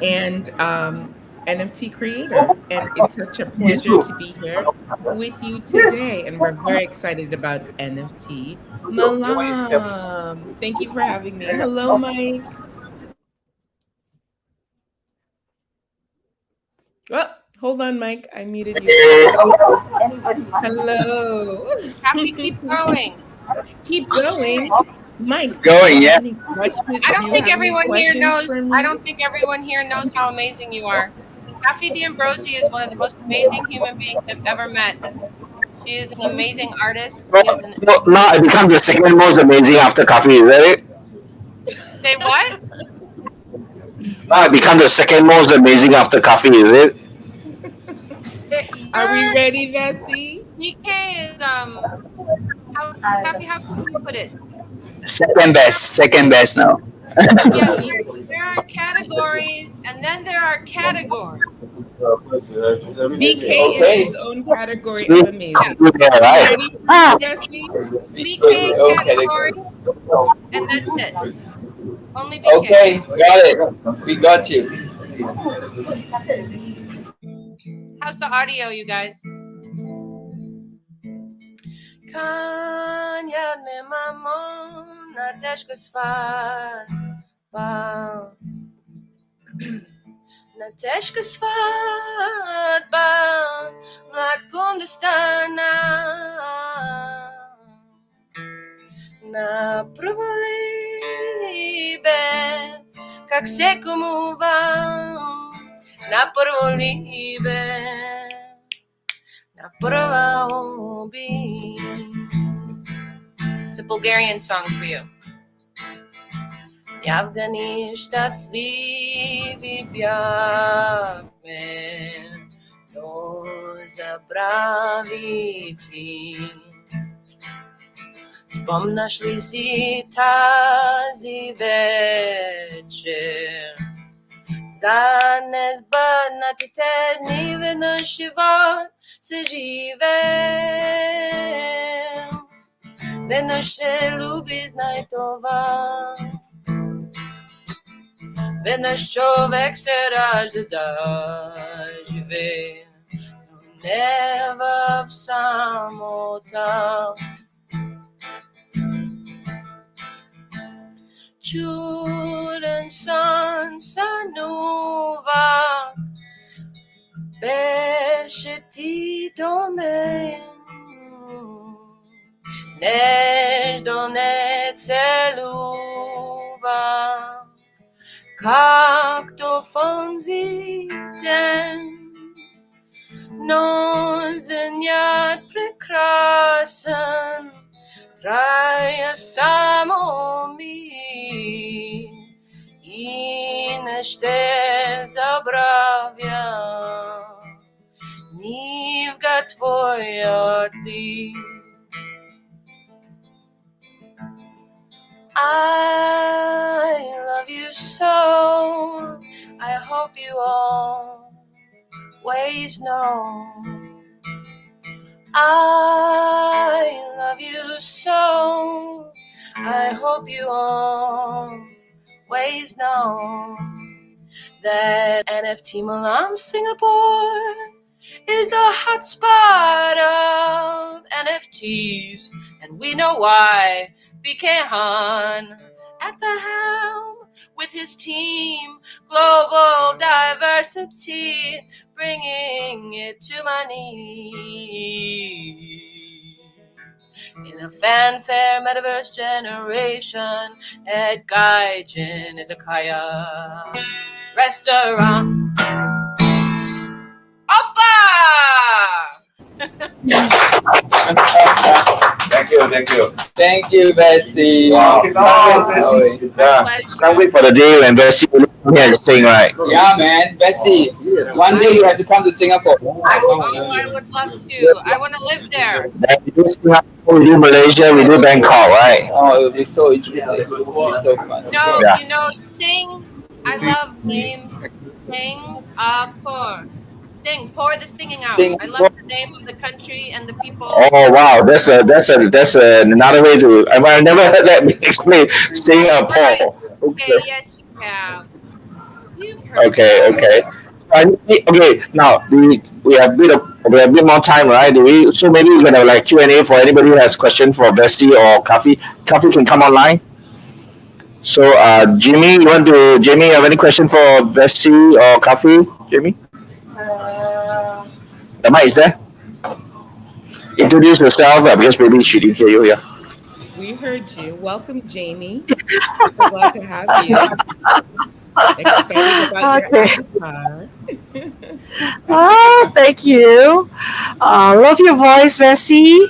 and NFT creator. And it's such a pleasure to be here with you today. And we're very excited about NFT Malam. Thank you for having me. Hello, Mike. Oh, hold on, Mike. I muted you. Hello. Happy, keep going. Keep going. Mike, Going, yeah. I don't think everyone here knows. I don't think everyone here knows how amazing you are. Nft D'Ambrosi is one of the most amazing human beings I've ever met. She is an amazing artist. So, She is an so now I become the second most amazing after coffee, is that it? say what? Now I become the second most amazing after coffee, is it? Are we ready, Vessi? BK is how coffee, how can you put it? Second best now. Yeah, there are categories and then there are categories. BK is Okay. his own category See? of amazing. Coffee there, You right? ready, Ah, Vessi? BK Okay. category and that's it. Only BK. Okay, got it. We got you. How's the audio, you guys? Kanya me mamon na teshka sfat ba na teshka sfat ba mlad kum destana na provoli be как se como va na provoli be na provoli. It's a Bulgarian song for you. Yavgani shtaslivi bjavme no zabraviti. Spomnaš li si tazi večer? Za nezbanatite dni na život se živem. Vedno še ljubi, znaj to vam. Vedno človek se ražda da žive, no ne v samota. Čuden san sanuvak, беше ti do men. Nežno ne celuva, kak to fonziten, no zenjat prekrasen, traja samo mi i nešte zabravja, nivga tvoja ti. I love you so, I hope you always know. I love you so, I hope you always know that Nft Malam Singapore is the hotspot of NFTs, and we know why. BK Han at the helm with his team, global diversity, bringing it to my knees. In a fanfare metaverse generation, at Gaijin is a Kaya restaurant. Oppa! Thank you, thank you. Thank you, Bessie. Wow. Always. Yeah. Can't wait for the day when Bessie will come here and sing, right? Yeah, man. Bessie, one day you have to come to Singapore. Oh, I would love to. I want to live there. Then we do Singapore, we do Malaysia, we do Bangkok, right? Oh, it would be so interesting. It would be so fun. No, Yeah. you know, sing. I love names. Singapore. Sing. Pour the singing out. I love the name of the country and the people. Oh wow, that's another way to. I never heard that explained. Singapore. Okay, yes, you have. You've heard Okay, that. okay. Okay, now we have a bit more time, right? So maybe we're gonna like Q&A for anybody who has question for Bessie or Coffee. Coffee can come online. So Jimmy, you have any question for Bessie or Coffee? Jimmy? The mic is there. Introduce yourself because maybe she didn't hear you. Yeah. We heard you. Welcome, Jamie. So glad to have you. Excited about your Okay. avatar. Oh, thank you. Love your voice, Bessie.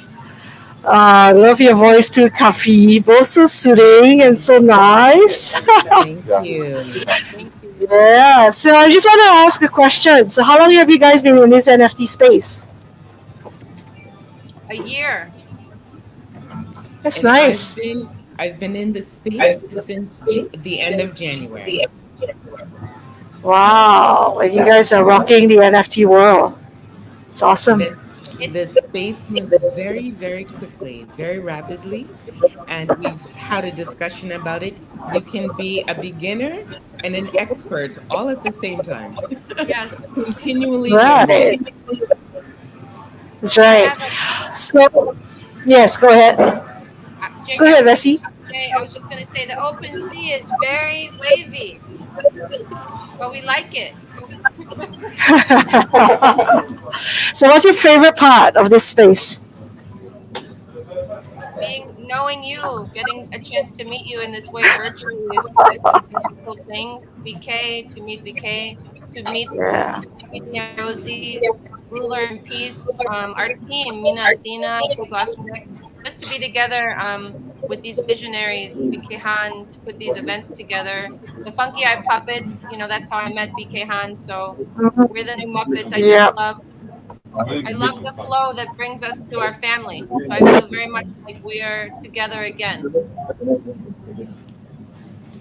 Love your voice too, Kafi. Both so soothing and so nice. Thank Yeah. you. Thank you. Yeah. So I just want to ask a question. So how long have you guys been in this NFT space? A year. That's And I've nice. been I've been in the space since the end of January. Wow. And you guys are rocking the NFT world. It's awesome. This It's the space moves very, very quickly, very rapidly, and we've had a discussion about it. You can be a beginner and an expert all at the same time, yes. continually Right. learning. That's I right. have a So, yes, go ahead. Go Jay. ahead, Bessie. I was just gonna say the open sea is very wavy, but we like it. So, what's your favorite part of this space? Knowing you, getting a chance to meet you in this way virtually is a wonderful thing. BK to meet BK, to meet Yeah. Rosie, Ruler and Peace, our team, Mina Athena, Togasmek, just to be together with these visionaries, BK Han, to put these events together. The Funky Eye Puppets, that's how I met BK Han. So we're the new Muppets. Yeah. I love the flow that brings us to our family. So I feel very much like we are together again.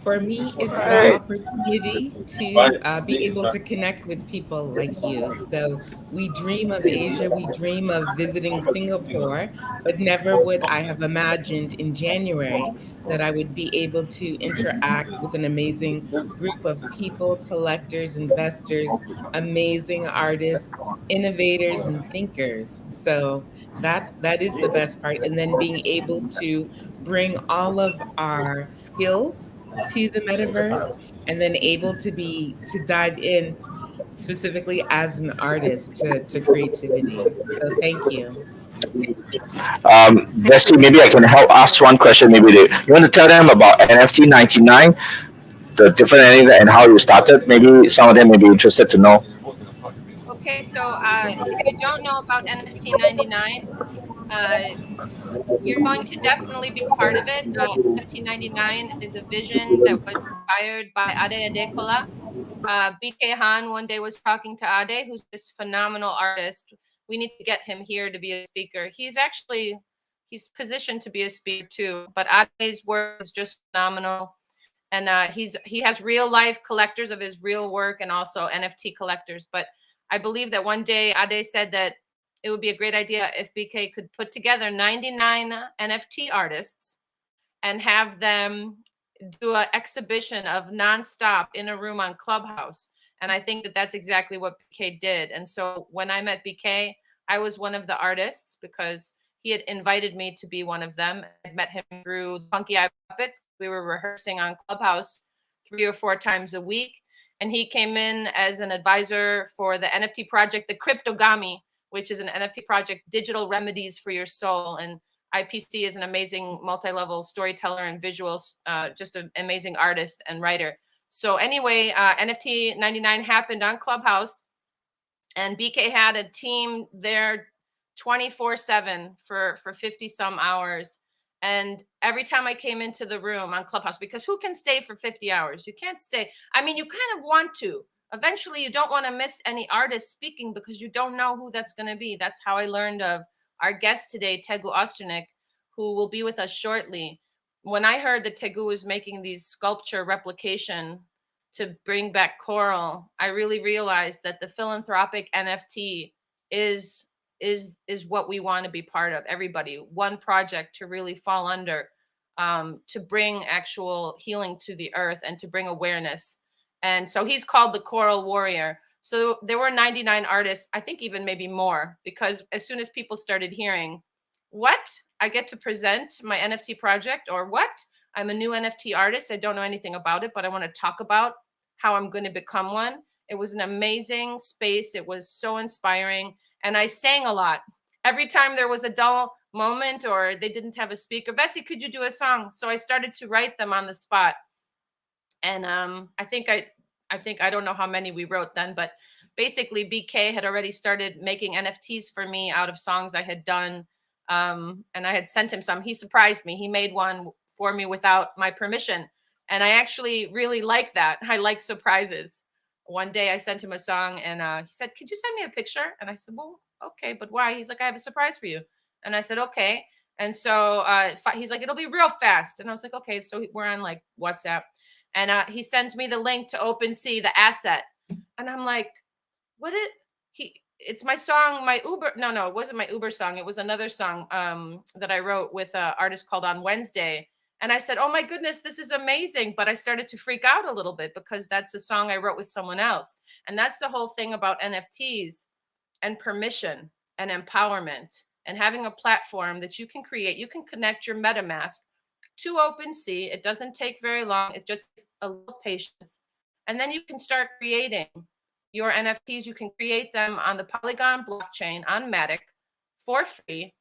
For me, it's the Right. opportunity to be able to connect with people like you. So we dream of Asia, we dream of visiting Singapore, but never would I have imagined in January that I would be able to interact with an amazing group of people, collectors, investors, amazing artists, innovators, and thinkers. So that is the best part. And then being able to bring all of our skills to the metaverse and then able to dive in specifically as an artist to creativity. So thank you. Vessi, maybe I can help ask one question. Maybe you want to tell them about NFT 99, the different NFT and how you started. Maybe some of them may be interested to know. Okay, so if you don't know about NFT 99, you're going to definitely be part of it. NFT 99 is a vision that was inspired by Ade Adekola. BK Han one day was talking to Ade, who's this phenomenal artist. We need to get him here to be a speaker. He's positioned to be a speaker too, but Ade's work is just phenomenal. And he has real life collectors of his real work and also NFT collectors. But I believe that one day Ade said that it would be a great idea if BK could put together 99 NFT artists and have them do an exhibition of nonstop in a room on Clubhouse. And I think that that's exactly what BK did. And so when I met BK, I was one of the artists because he had invited me to be one of them. I met him through Funky Eye Puppets. We were rehearsing on Clubhouse 3 or 4 times a week. And he came in as an advisor for the NFT project, the Cryptogami, which is an NFT project, Digital Remedies for Your Soul. And IPC is an amazing multi-level storyteller and visuals, just an amazing artist and writer. So anyway, NFT 99 happened on Clubhouse, and BK had a team there 24/7 for 50 some hours. And every time I came into the room on Clubhouse, because who can stay for 50 hours? You can't stay. I mean, you kind of want to. Eventually, you don't want to miss any artist speaking because you don't know who that's going to be. That's how I learned of our guest today, Tegu Osternik, who will be with us shortly. When I heard that Tegu was making these sculpture replication to bring back coral, I really realized that the philanthropic NFT is is what we want to be part of. Everybody, one project to really fall under, to bring actual healing to the earth and to bring awareness. And so he's called the Coral Warrior. So there were 99 artists, I think even maybe more, because as soon as people started hearing, what? I get to present my NFT project, or what? I'm a new NFT artist. I don't know anything about it, but I want to talk about how I'm going to become one. It was an amazing space. It was so inspiring. And I sang a lot. Every time there was a dull moment or they didn't have a speaker, Bessie, could you do a song? So I started to write them on the spot. And I don't know how many we wrote then, but basically BK had already started making NFTs for me out of songs I had done. And I had sent him some. He surprised me. He made one for me without my permission. And I actually really like that. I like surprises. One day I sent him a song and he said, "Could you send me a picture?" And I said, "Well, okay, but why?" He's like, "I have a surprise for you." And I said, "Okay." And so he's like, "It'll be real fast." And I was like, "Okay." So we're on like WhatsApp. And he sends me the link to OpenSea, the asset. And I'm like, what it's my song, my Uber. No, it wasn't my Uber song. It was another song that I wrote with an artist called On Wednesday. And I said, "Oh my goodness, this is amazing." But I started to freak out a little bit because that's a song I wrote with someone else. And that's the whole thing about NFTs and permission and empowerment and having a platform that you can create. You can connect your MetaMask to OpenSea. It doesn't take very long. It just takes a little patience. And then you can start creating your NFTs. You can create them on the Polygon blockchain on Matic for free.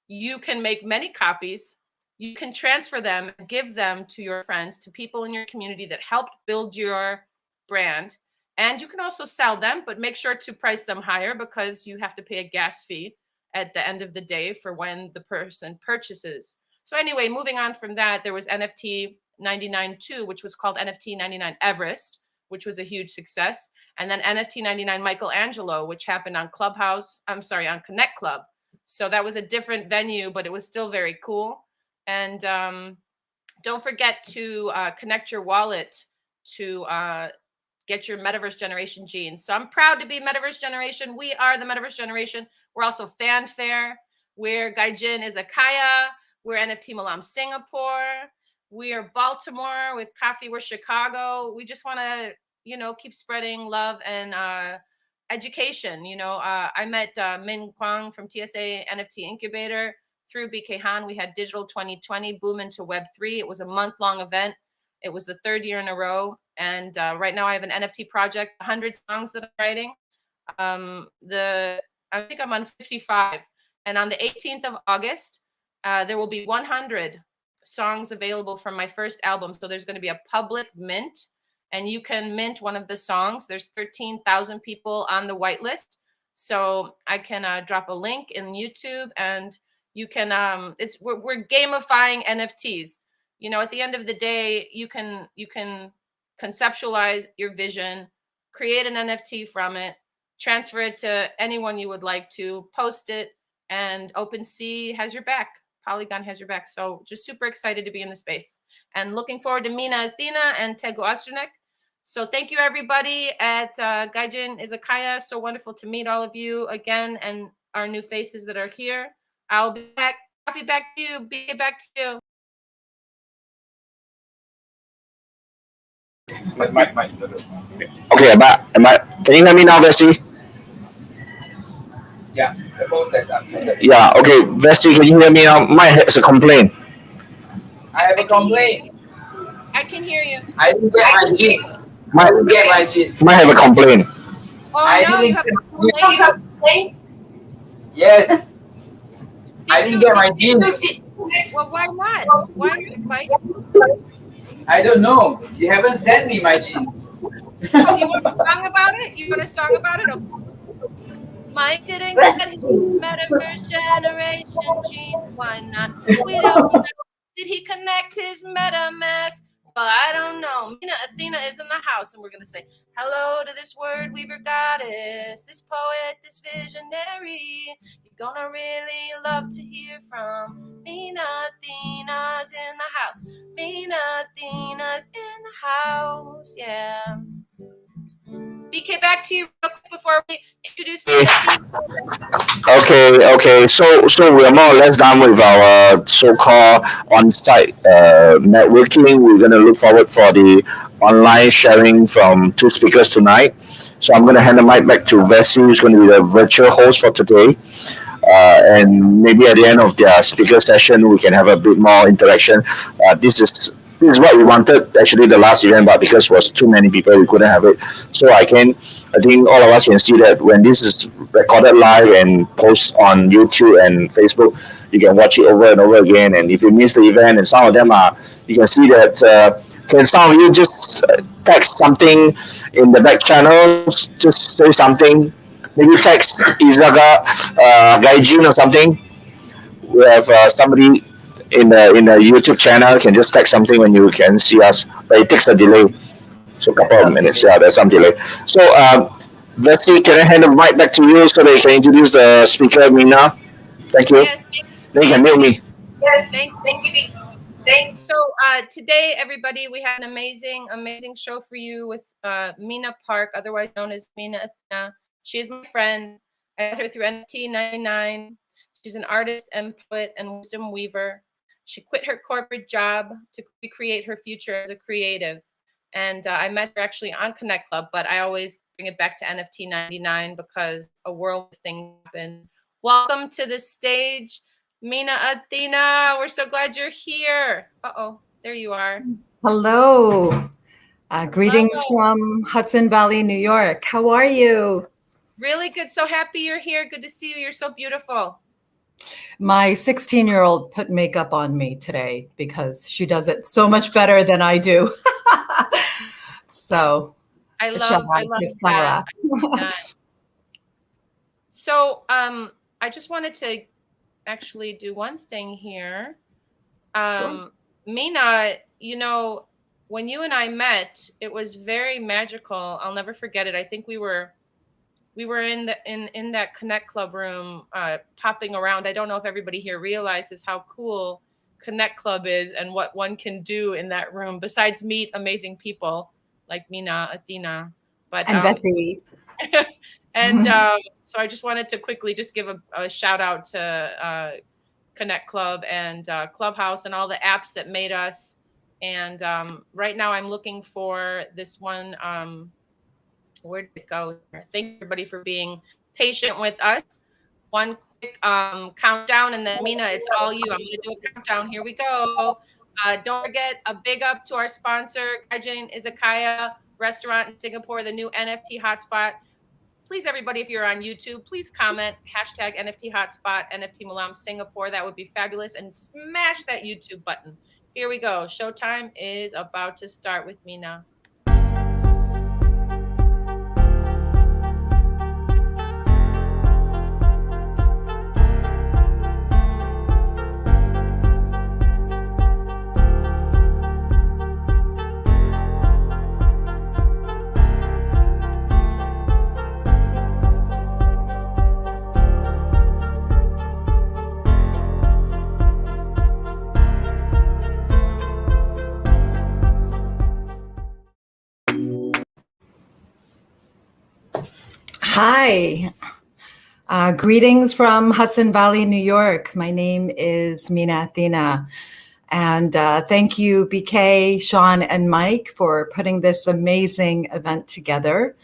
You can make many copies. You can transfer them and give them to your friends, to people in your community that helped build your brand. And you can also sell them, but make sure to price them higher because you have to pay a gas fee at the end of the day for when the person purchases. So anyway, moving on from that, there was NFT 99.2, which was called NFT 99 Everest, which was a huge success. And then NFT 99 Michelangelo, which happened on on Connect Club. So that was a different venue, but it was still very cool. And don't forget to connect your wallet to get your Metaverse Generation genes. So I'm proud to be Metaverse Generation. We are the Metaverse Generation. We're also Fanfare. We're Gaijin is Akaya. We're NFT Malam Singapore. We are Baltimore with Coffee. We're Chicago. We just want to, keep spreading love and education. I met Min Kwang from TSA NFT Incubator through BK Han. We had Digital 2020 boom into Web3. It was a month-long event. It was the third year in a row. And right now I have an NFT project, 100 songs that I'm writing. I think I'm on 55. And on the 18th of August, there will be 100 songs available from my first album. So there's going to be a public mint, and you can mint one of the songs. There's 13,000 people on the whitelist. So I can drop a link in YouTube, and you can, we're gamifying NFTs. At the end of the day, you can conceptualize your vision, create an NFT from it, transfer it to anyone you would like to, post it, and OpenSea has your back. Polygon has your back. So just super excited to be in the space and looking forward to Mina Athena and Tego Osternik. So thank you everybody at Gaijin Izakaya. So wonderful to meet all of you again and our new faces that are here. I'll be back. Coffee back to you. Be back to you. Okay, can you hear me now, Bessie? Yeah, the phone says I'm muted. Yeah, okay, Bessie, can you hear me now? Mike has a complaint. I have a complaint. I can hear you. I didn't get my jeans. Mike have a complaint. Oh no, you have a complaint? Yes. I didn't get my jeans. Well, why not? Why not, Mike? I don't know. You haven't sent me my jeans. You want a song about it? You want a song about it? Okay. Mike didn't get his Metaverse Generation jeans. Why not? We don't know. Did he connect his MetaMask? Well, I don't know. Mina Athena is in the house, and we're going to say hello to this word weaver goddess, this poet, this visionary. You're going to really love to hear from Mina Athena's in the house. Mina Athena's in the house, yeah. BK, back to you real quick before we introduce Okay. So we are more or less done with our so-called on-site networking. We're going to look forward for the online sharing from two speakers tonight. So I'm going to hand the mic back to Vessi, who's going to be the virtual host for today. And maybe at the end of their speaker session, we can have a bit more interaction. This is what we wanted actually the last event, but because it was too many people, we couldn't have it. So I think all of us can see that when this is recorded live and post on YouTube and Facebook, you can watch it over and over again. And if you miss the event, and some of them are, you can see that can some of you just text something in the back channels? Just say something. Maybe text Izaga, Gaijin or something. We have somebody in the YouTube channel can just text something when you can see us, but it takes a delay. So a couple of minutes. Yeah, there's some delay. So let's see. Can I hand the mic back to you so that you can introduce the speaker, Mina? Thank you. Yes, Then you can mute me. thank you. So today, everybody, we have an amazing show for you with Mina Park, otherwise known as Mina Athena. She is my friend. I met her through NFT 99. She's an artist and poet and wisdom weaver. She quit her corporate job to recreate her future as a creative. And I met her actually on Connect Club, but I always bring it back to NFT 99 because a world of things happen. Welcome to the stage, Mina Athena. We're so glad you're here. Uh-oh, there you are. Hello. Greetings from Hudson Valley, New York. How are you? Really good. So happy you're here. Good to see you. You're so beautiful. My 16-year-old put makeup on me today because she does it so much better than I do. So I love Clara. that. So I just wanted to actually do one thing here. Sure. Mina, you know, when you and I met, it was very magical. I'll never forget it. I think we were in that Connect Club room popping around. I don't know if everybody here realizes how cool Connect Club is and what one can do in that room besides meet amazing people like Mina Athena. But And Bessie. and so I just wanted to quickly just give a shout out to Connect Club and Clubhouse and all the apps that made us. And right now I'm looking for this one. Where did it go? Thank everybody for being patient with us. One quick countdown, and then Mina, it's all you. I'm going to do a countdown. Here we go. Don't forget, a big up to our sponsor, Gaijin Izakaya Restaurant in Singapore, the new NFT hotspot. Please, everybody, if you're on YouTube, please comment hashtag NFT hotspot, NFT Malam Singapore. That would be fabulous. And smash that YouTube button. Here we go. Showtime is about to start with Mina. Hi. Greetings from Hudson Valley, New York. My name is Mina Athena. And thank you, BK, Sean, and Mike for putting this amazing event together.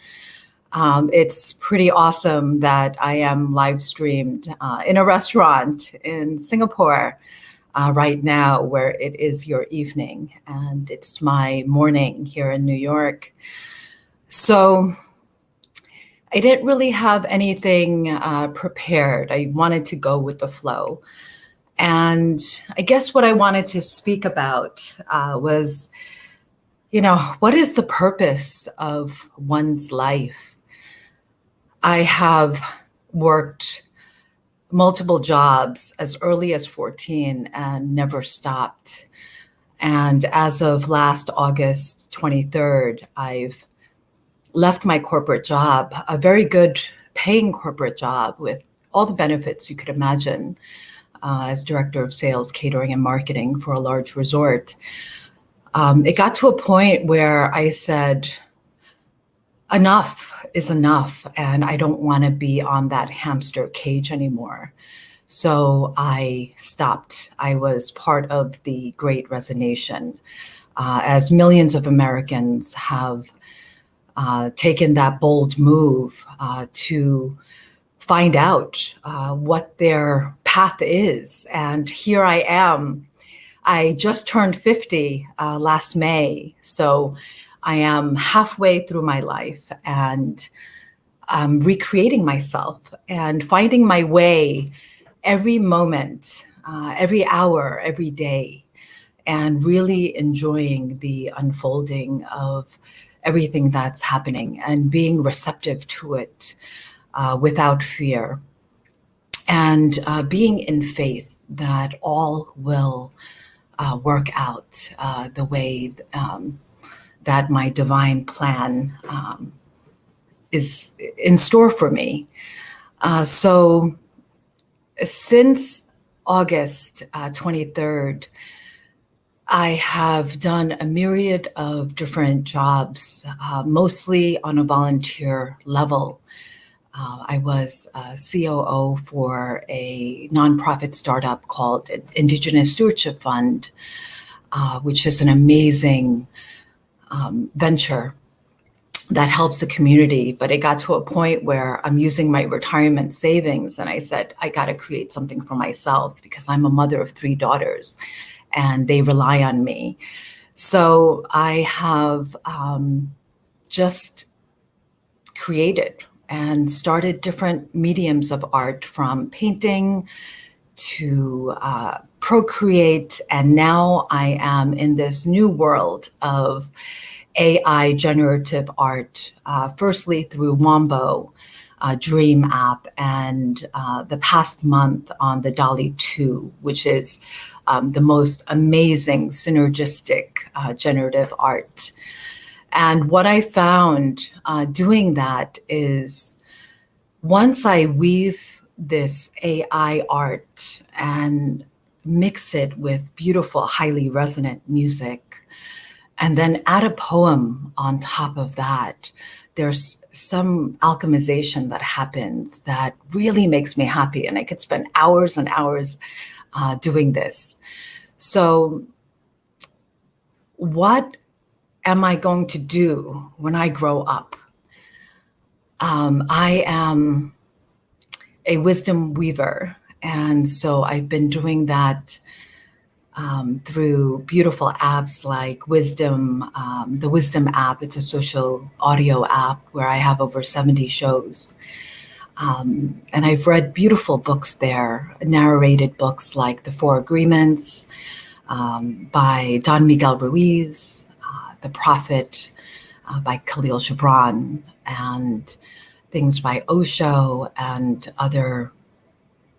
It's pretty awesome that I am live streamed in a restaurant in Singapore right now, where it is your evening and it's my morning here in New York. So I didn't really have anything prepared. I wanted to go with the flow. And I guess what I wanted to speak about was, what is the purpose of one's life? I have worked multiple jobs as early as 14 and never stopped. And as of last August 23rd, I've left my corporate job, a very good paying corporate job with all the benefits you could imagine as director of sales, catering, and marketing for a large resort. It got to a point where I said, enough is enough, and I don't want to be on that hamster cage anymore. So I stopped. I was part of the Great Resignation, as millions of Americans have taken that bold move to find out what their path is. And here I am. I just turned 50 last May. So I am halfway through my life and I'm recreating myself and finding my way every moment, every hour, every day. and really enjoying the unfolding of everything that's happening and being receptive to it without fear, and being in faith that all will work out the way that my divine plan is in store for me. So since August 23rd, I have done a myriad of different jobs, mostly on a volunteer level. I was COO for a nonprofit startup called Indigenous Stewardship Fund, which is an amazing venture that helps the community. But it got to a point where I'm using my retirement savings, and I said, I got to create something for myself because I'm a mother of 3 daughters and they rely on me. So I have just created and started different mediums of art, from painting to Procreate. And now I am in this new world of AI generative art, firstly through Wombo Dream app, and the past month on the DALL-E 2, which is the most amazing synergistic generative art. And what I found doing that is, once I weave this AI art and mix it with beautiful, highly resonant music, and then add a poem on top of that, there's some alchemization that happens that really makes me happy. And I could spend hours and hours doing this. So what am I going to do when I grow up? I am a wisdom weaver. And so I've been doing that through beautiful apps like Wisdom, the Wisdom app. It's a social audio app where I have over 70 shows. And I've read beautiful books there, narrated books like The Four Agreements by Don Miguel Ruiz, The Prophet by Khalil Gibran, and things by Osho and other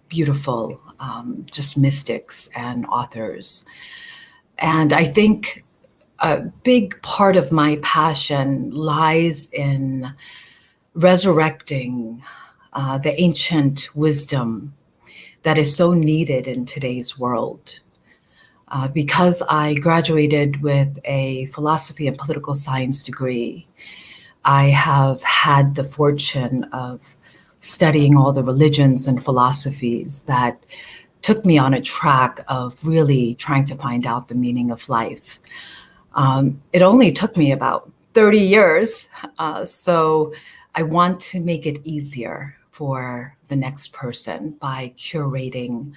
beautiful just mystics and authors. And I think a big part of my passion lies in resurrecting the ancient wisdom that is so needed in today's world. Because I graduated with a philosophy and political science degree, I have had the fortune of studying all the religions and philosophies that took me on a track of really trying to find out the meaning of life. It only took me about 30 years, so I want to make it easier for the next person by curating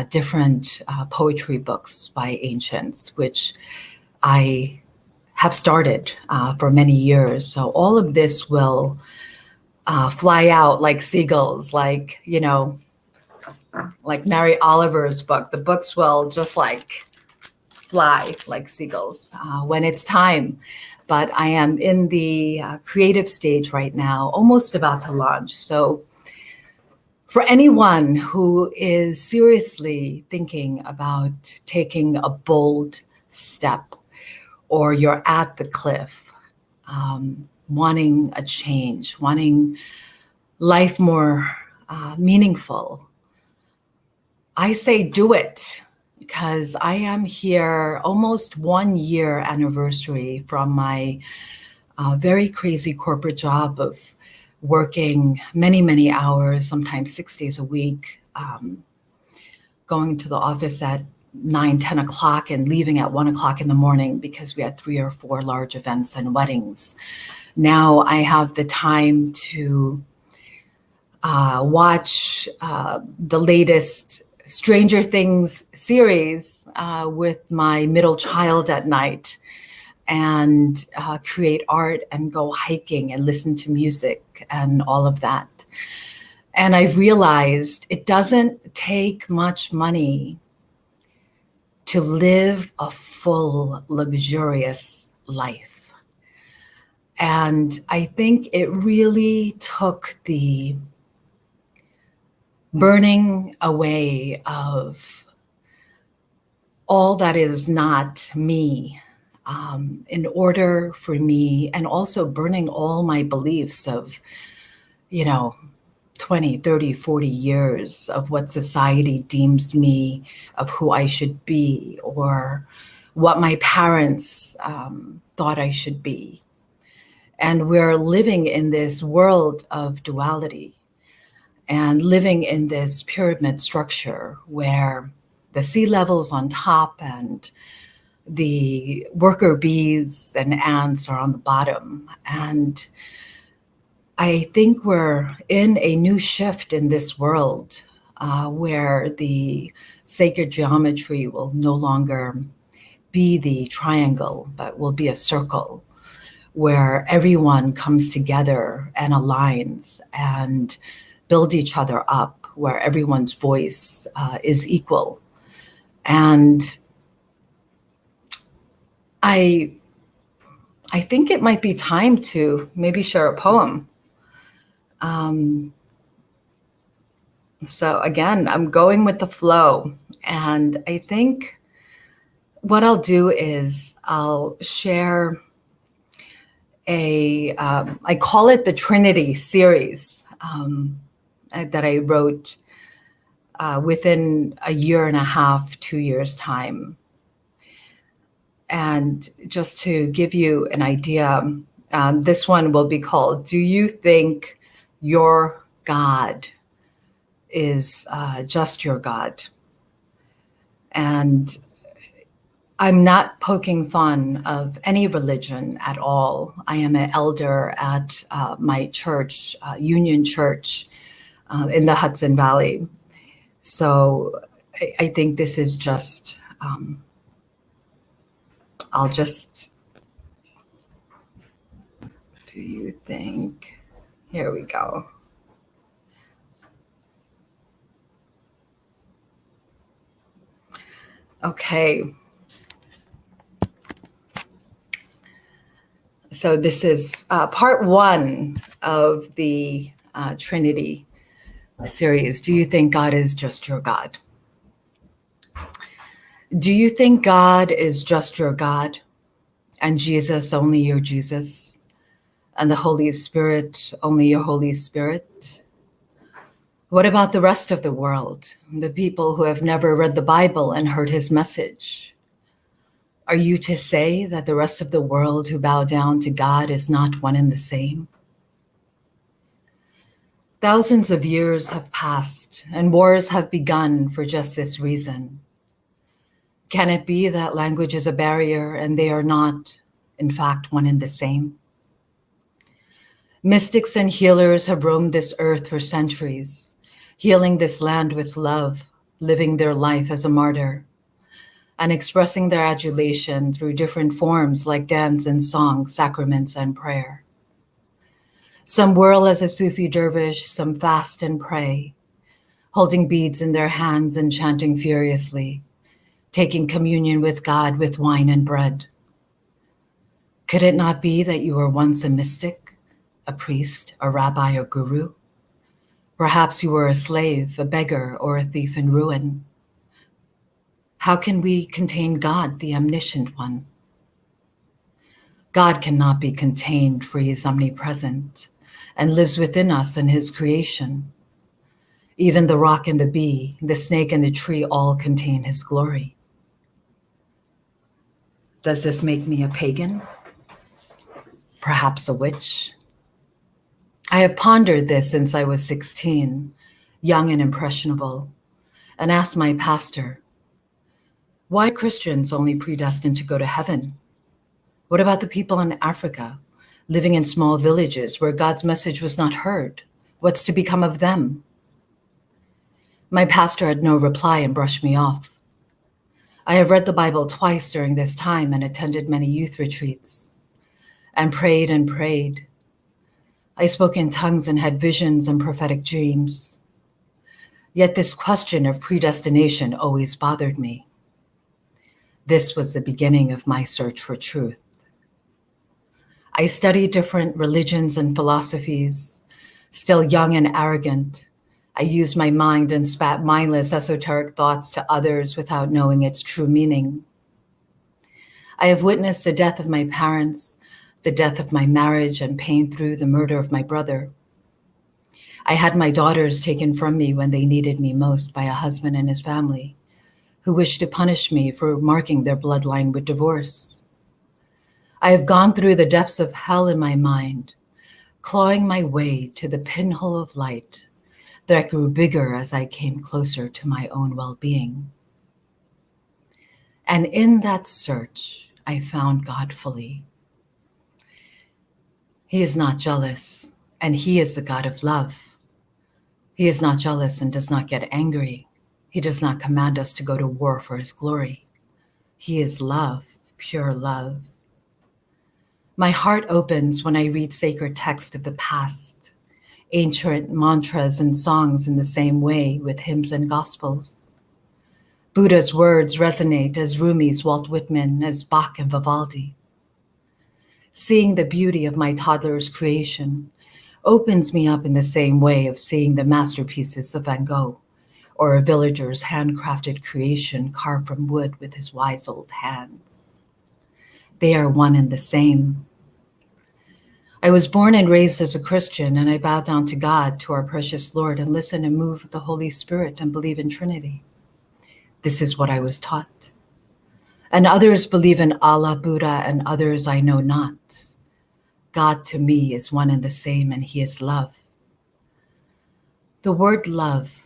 different poetry books by ancients, which I have started for many years. So all of this will fly out like seagulls, like, you know, like Mary Oliver's book. The books will just like fly like seagulls when it's time. But I am in the creative stage right now, almost about to launch. So for anyone who is seriously thinking about taking a bold step, or you're at the cliff, wanting a change, wanting life more meaningful, I say do it, because I am here almost 1 year anniversary from my very crazy corporate job of working many, many hours, sometimes 6 days a week, going to the office at 9, 10 o'clock and leaving at 1 o'clock in the morning because we had 3 or 4 large events and weddings. Now I have the time to watch the latest Stranger Things series with my middle child at night, and create art and go hiking and listen to music and all of that. And I've realized it doesn't take much money to live a full, luxurious life. And I think it really took the burning away of all that is not me, in order for me, and also burning all my beliefs of, 20, 30, 40 years of what society deems me, of who I should be, or what my parents thought I should be. And we're living in this world of duality and living in this pyramid structure where the sea level's on top and the worker bees and ants are on the bottom. And I think we're in a new shift in this world where the sacred geometry will no longer be the triangle, but will be a circle where everyone comes together and aligns and build each other up, where everyone's voice is equal. And I think it might be time to maybe share a poem. So again, I'm going with the flow. And I think what I'll do is I'll share I call it the Trinity series that I wrote within a year and a half, 2 years' time. And just to give you an idea, this one will be called, Do You Think Your God is Just Your God? And I'm not poking fun of any religion at all. I am an elder at my church, Union Church, in the Hudson Valley. So I think this is just, I'll just, do you think, here we go. Okay. So this is part one of the Trinity series. Do you think God is just your God? Do you think God is just your God, and Jesus only your Jesus, and the Holy Spirit only your Holy Spirit? What about the rest of the world, the people who have never read the Bible and heard his message? Are you to say that the rest of the world who bow down to God is not one and the same? Thousands of years have passed and wars have begun for just this reason. Can it be that language is a barrier and they are not, in fact, one and the same? Mystics and healers have roamed this earth for centuries, healing this land with love, living their life as a martyr, and expressing their adulation through different forms like dance and song, sacraments and prayer. Some whirl as a Sufi dervish, some fast and pray, holding beads in their hands and chanting furiously, taking communion with God with wine and bread. Could it not be that you were once a mystic, a priest, a rabbi, or guru? Perhaps you were a slave, a beggar, or a thief in ruin. How can we contain God, the omniscient one? God cannot be contained, for he is omnipresent and lives within us in his creation. Even the rock and the bee, the snake and the tree all contain his glory. Does this make me a pagan? Perhaps a witch? I have pondered this since I was 16, young and impressionable, and asked my pastor, why are Christians only predestined to go to heaven? What about the people in Africa, living in small villages where God's message was not heard? What's to become of them? My pastor had no reply and brushed me off. I have read the Bible twice during this time and attended many youth retreats, and prayed and prayed. I spoke in tongues and had visions and prophetic dreams. Yet this question of predestination always bothered me. This was the beginning of my search for truth. I studied different religions and philosophies. Still young and arrogant, I used my mind and spat mindless esoteric thoughts to others without knowing its true meaning. I have witnessed the death of my parents, the death of my marriage, and pain through the murder of my brother. I had my daughters taken from me when they needed me most by a husband and his family, who wished to punish me for marking their bloodline with divorce. I have gone through the depths of hell in my mind, clawing my way to the pinhole of light that grew bigger as I came closer to my own well-being. And in that search, I found God fully. He is not jealous, and He is the God of love. He is not jealous and does not get angry. He does not command us to go to war for His glory. He is love, pure love. My heart opens when I read sacred texts of the past, ancient mantras and songs in the same way with hymns and gospels. Buddha's words resonate as Rumi's Walt Whitman, as Bach and Vivaldi. Seeing the beauty of my toddler's creation opens me up in the same way of seeing the masterpieces of Van Gogh or a villager's handcrafted creation carved from wood with his wise old hands. They are one and the same. I was born and raised as a Christian, and I bow down to God, to our precious Lord, and listen and move with the Holy Spirit and believe in Trinity. This is what I was taught. And others believe in Allah, Buddha, and others I know not. God to me is one and the same, and He is love. The word love,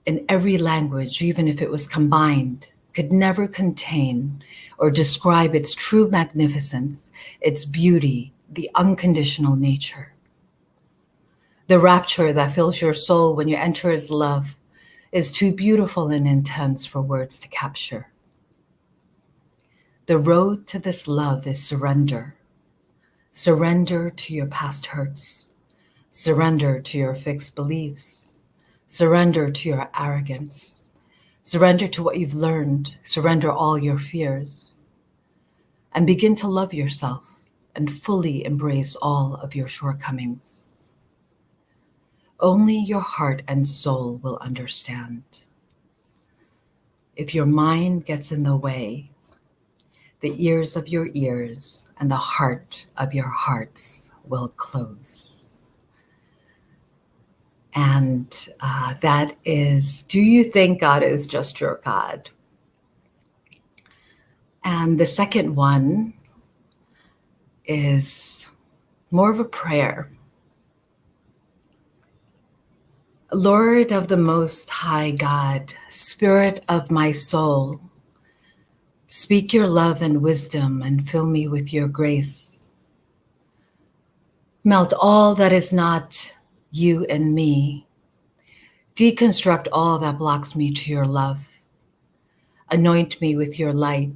in every language, even if it was combined, could never contain or describe its true magnificence, its beauty, the unconditional nature. The rapture that fills your soul when you enter His love is too beautiful and intense for words to capture. The road to this love is surrender. Surrender to your past hurts. Surrender to your fixed beliefs. Surrender to your arrogance. Surrender to what you've learned. Surrender all your fears. And begin to love yourself and fully embrace all of your shortcomings. Only your heart and soul will understand. If your mind gets in the way, the ears of your ears and the heart of your hearts will close. And that is, do you think God is just your God? And the second one is more of a prayer. Lord of the Most High God, Spirit of my soul, speak your love and wisdom and fill me with your grace. Melt all that is not you and me. Deconstruct all that blocks me to your love. Anoint me with your light.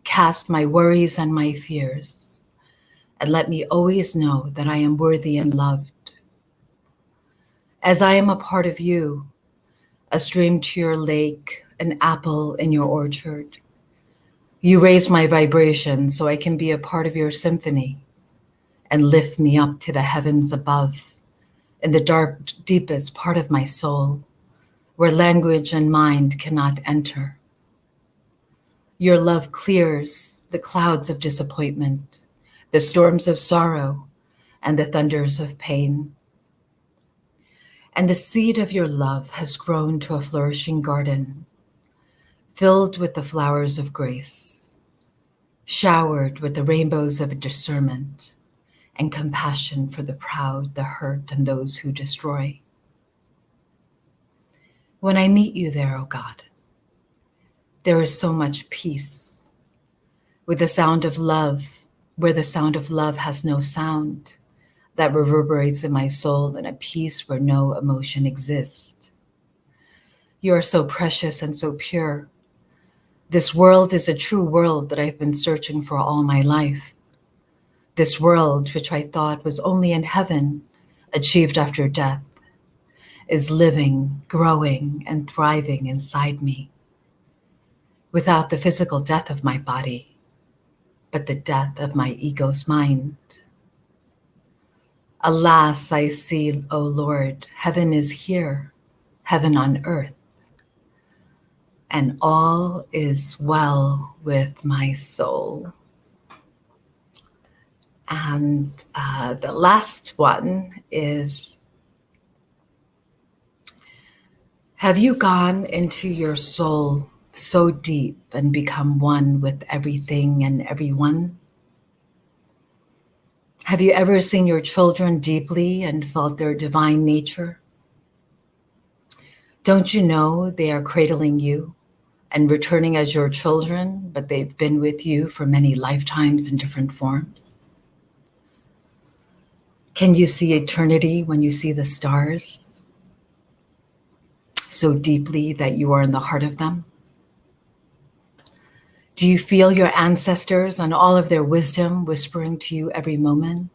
Cast my worries and my fears. And let me always know that I am worthy and loved. As I am a part of you, a stream to your lake, an apple in your orchard. You raise my vibration so I can be a part of your symphony and lift me up to the heavens above, in the dark, deepest part of my soul, where language and mind cannot enter. Your love clears the clouds of disappointment, the storms of sorrow, and the thunders of pain. And the seed of your love has grown to a flourishing garden, filled with the flowers of grace, showered with the rainbows of discernment and compassion for the proud, the hurt, and those who destroy. When I meet you there, O God, there is so much peace, with the sound of love, where the sound of love has no sound, that reverberates in my soul in a peace where no emotion exists. You are so precious and so pure. This world is a true world that I've been searching for all my life. This world, which I thought was only in heaven, achieved after death, is living, growing, and thriving inside me. without the physical death of my body, but the death of my ego's mind. Alas, I see, O Lord, heaven is here, heaven on earth, and all is well with my soul. And the last one is, have you gone into your soul so deep and become one with everything and everyone? Have you ever seen your children deeply and felt their divine nature? Don't you know they are cradling you and returning as your children, but they've been with you for many lifetimes in different forms? Can you see eternity when you see the stars so deeply that you are in the heart of them? Do you feel your ancestors and all of their wisdom whispering to you every moment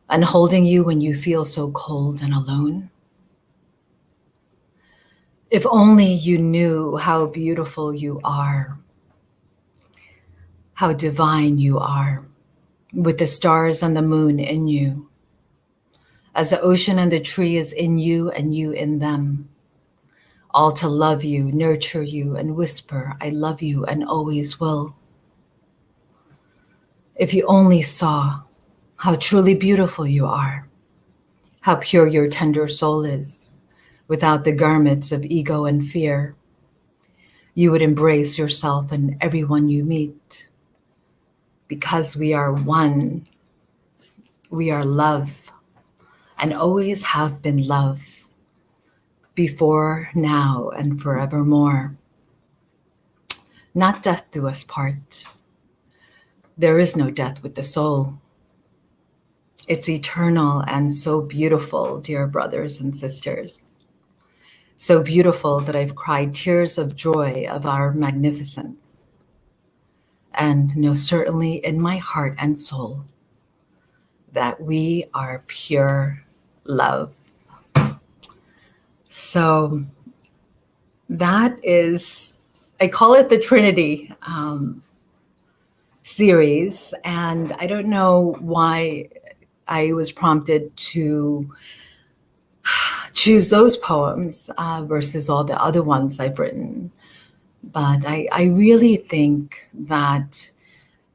and holding you when you feel so cold and alone? If only you knew how beautiful you are, how divine you are, with the stars and the moon in you, as the ocean and the tree is in you and you in them, all to love you, nurture you, and whisper, I love you and always will. If you only saw how truly beautiful you are, how pure your tender soul is, without the garments of ego and fear, you would embrace yourself and everyone you meet. Because we are one, we are love, and always have been love, before, now, and forevermore. Not death do us part. There is no death with the soul. It's eternal and so beautiful, dear brothers and sisters. So beautiful that I've cried tears of joy of our magnificence. And know certainly in my heart and soul that we are pure love. So that is, I call it the Trinity series. And I don't know why I was prompted to choose those poems versus all the other ones I've written. But I really think that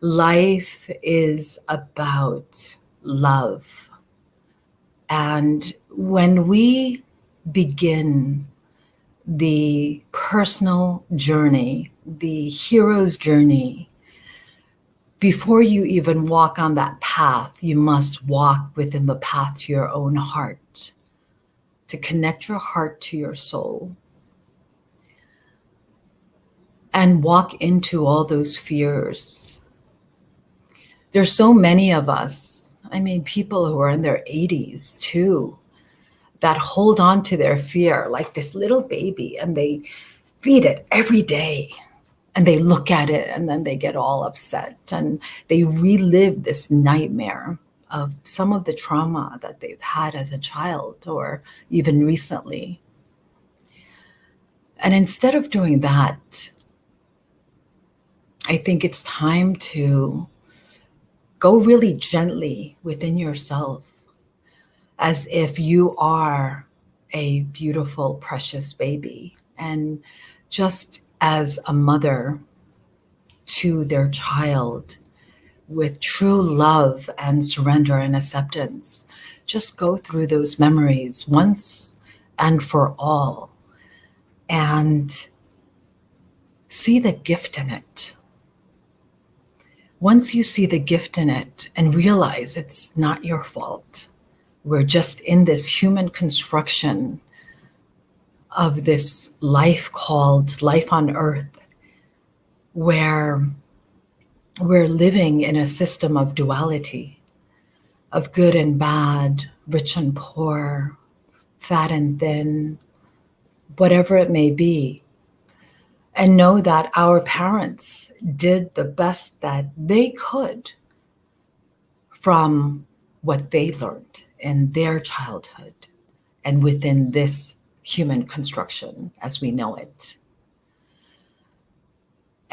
life is about love. And when we begin the personal journey, the hero's journey, before you even walk on that path, you must walk within the path to your own heart, to connect your heart to your soul, and walk into all those fears. There's so many of us, I mean, people who are in their 80s too, that hold on to their fear like this little baby, and they feed it every day. And they look at it and then they get all upset and they relive this nightmare of some of the trauma that they've had as a child or even recently. And instead of doing that, I think it's time to go really gently within yourself, as if you are a beautiful, precious baby. And just as a mother to their child, with true love and surrender and acceptance, just go through those memories once and for all and see the gift in it. Once you see the gift in it and realize it's not your fault, we're just in this human construction of this life called life on earth, where we're living in a system of duality, of good and bad, rich and poor, fat and thin, whatever it may be. And know that our parents did the best that they could from what they learned in their childhood and within this human construction as we know it.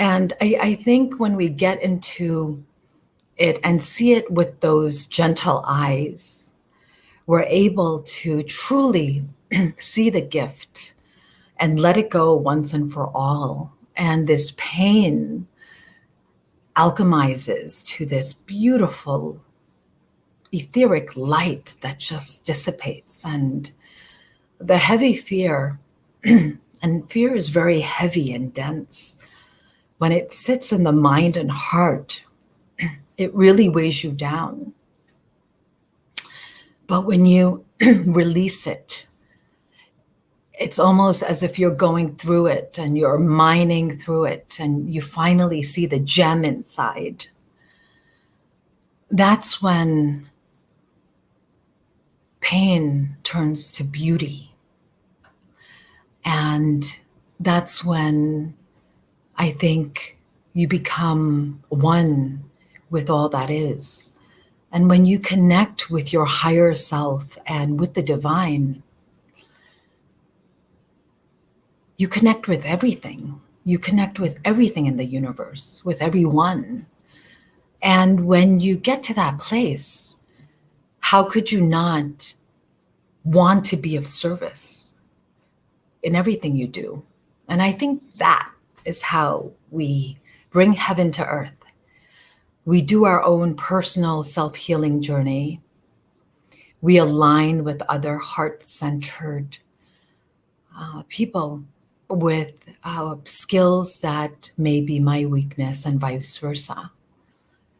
And I think when we get into it and see it with those gentle eyes, we're able to truly see the gift and let it go once and for all. And this pain alchemizes to this beautiful etheric light that just dissipates. And the heavy fear, and fear is very heavy and dense. When it sits in the mind and heart, it really weighs you down. But when you release it, it's almost as if you're going through it and you're mining through it and you finally see the gem inside. That's when pain turns to beauty. And that's when I think you become one with all that is. And when you connect with your higher self and with the divine, you connect with everything. You connect with everything in the universe, with everyone. And when you get to that place, how could you not want to be of service in everything you do? And I think that is how we bring heaven to earth. We do our own personal self-healing journey. We align with other heart-centered people with skills that may be my weakness and vice versa.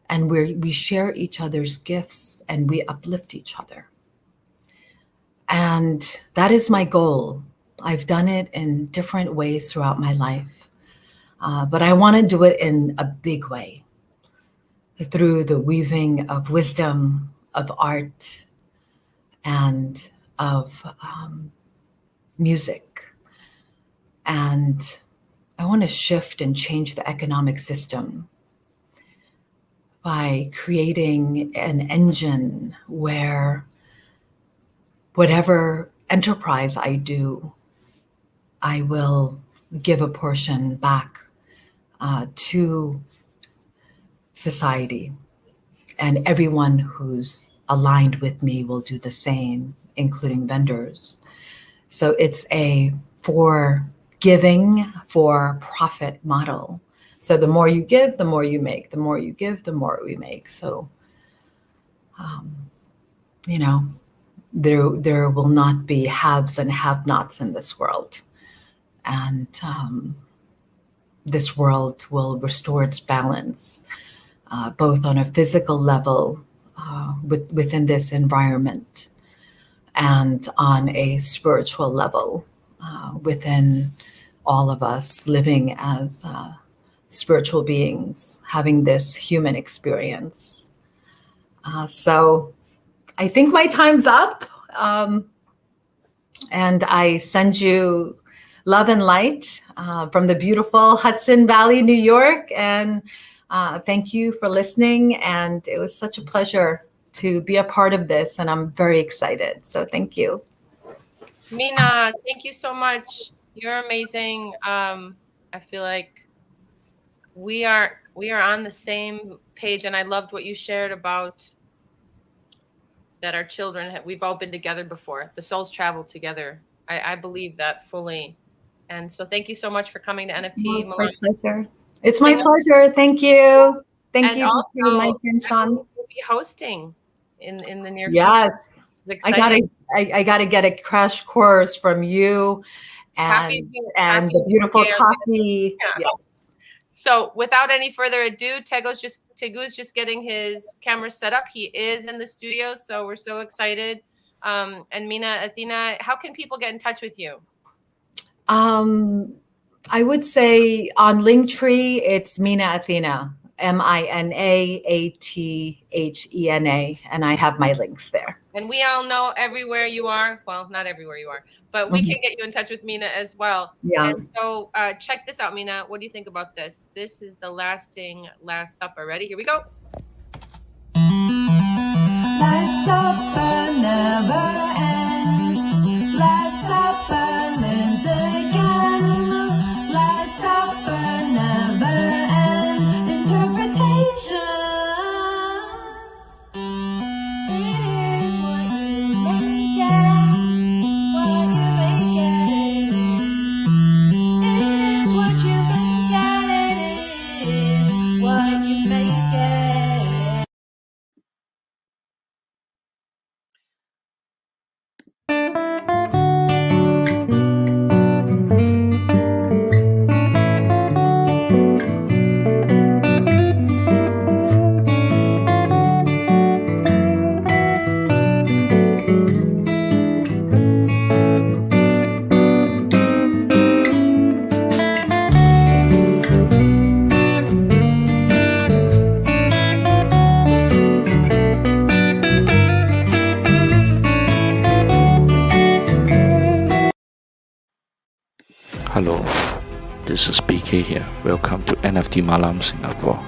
And we share each other's gifts and we uplift each other. And that is my goal. I've done it in different ways throughout my life. But I want to do it in a big way, through the weaving of wisdom, of art, and of music. And I want to shift and change the economic system by creating an engine where whatever enterprise I do, I will give a portion back to society. And everyone who's aligned with me will do the same, including vendors. So it's a for giving, for profit model. So the more you give, the more you make. The more you give, the more we make. So, there will not be haves and have-nots in this world. And this world will restore its balance, both on a physical level within this environment and on a spiritual level within all of us living as spiritual beings, having this human experience. So I think my time's up. And I send you love and light from the beautiful Hudson Valley, New York. And thank you for listening. And it was such a pleasure to be a part of this. And I'm very excited. So thank you. Mina, thank you so much. You're amazing. I feel like we are on the same page. And I loved what you shared about that our children, we've all been together before. The souls travel together. I believe that fully. And so thank you so much for coming to NFT. It's my pleasure. It's my pleasure. Thank you. Thank you, also, Mike and Sean. We'll be hosting in the near future. Yes. It's I exciting. gotta get a crash course from you and the beautiful coffee. Yeah. Yes. So without any further ado, Tegu's just getting his camera set up. He is in the studio, so we're so excited. And Mina, Athena, how can people get in touch with you? I would say on Linktree, it's Mina Athena, MINAATHENA, and I have my links there. And we all know everywhere you are. Well, not everywhere you are, but we can get you in touch with Mina as well. Yeah. And so check this out, Mina. What do you think about this? This is the lasting Last Supper. Ready? Here we go. Last Supper never ends. Last Supper lives again. Last Supper never Hello, this is BK here. Welcome to NFT Malam, Singapore.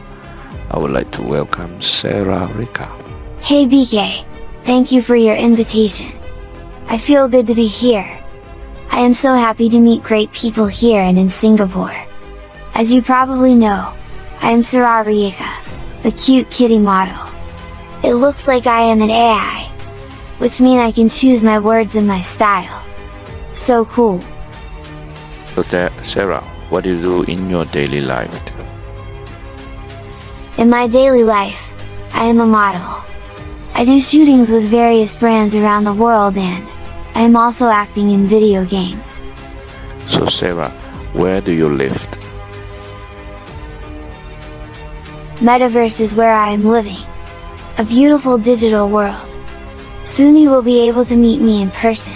I would like to welcome Sarah Rika. Hey BK, thank you for your invitation. I feel good to be here. I am so happy to meet great people here and in Singapore. As you probably know, I am Sarah Rika, the cute kitty model. It looks like I am an AI, which means I can choose my words and my style. So cool. So Sarah, what do you do in your daily life? In my daily life, I am a model. I do shootings with various brands around the world and I am also acting in video games. So Sarah, where do you live? Metaverse is where I am living. A beautiful digital world. Soon you will be able to meet me in person.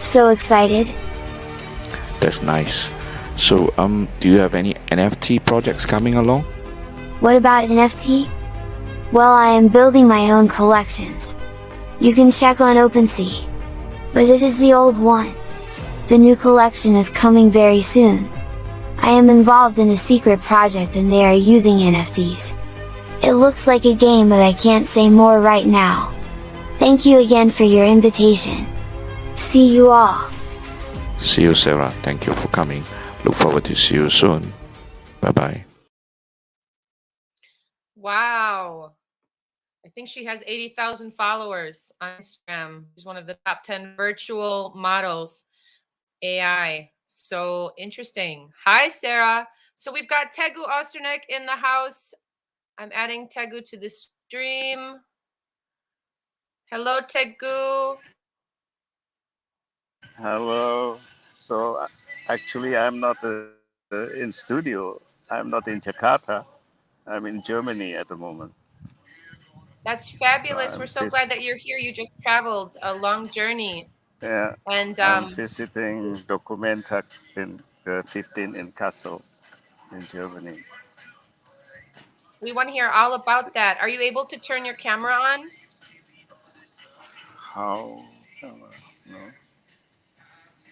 So excited! That's nice. So do you have any NFT projects coming along? What about NFT? Well, I am building my own collections. You can check on OpenSea. But it is the old one. The new collection is coming very soon. I am involved in a secret project and they are using NFTs. It looks like a game but I can't say more right now. Thank you again for your invitation. See you all. See you, Sarah. Thank you for coming. Look forward to see you soon. Bye-bye. Wow. I think she has 80,000 followers on Instagram. She's one of the top 10 virtual models. AI. So interesting. Hi, Sarah. So we've got Tegu Osternek in the house. I'm adding Tegu to the stream. Hello, Tegu. Hello. So actually, I'm not in studio. I'm not in Jakarta. I'm in Germany at the moment. That's So fabulous. We're so glad that you're here. You just traveled a long journey. yeah, And I'm visiting Documenta in the 15 in Kassel in Germany. we want to hear all about that. Are you able to turn your camera on? How? No.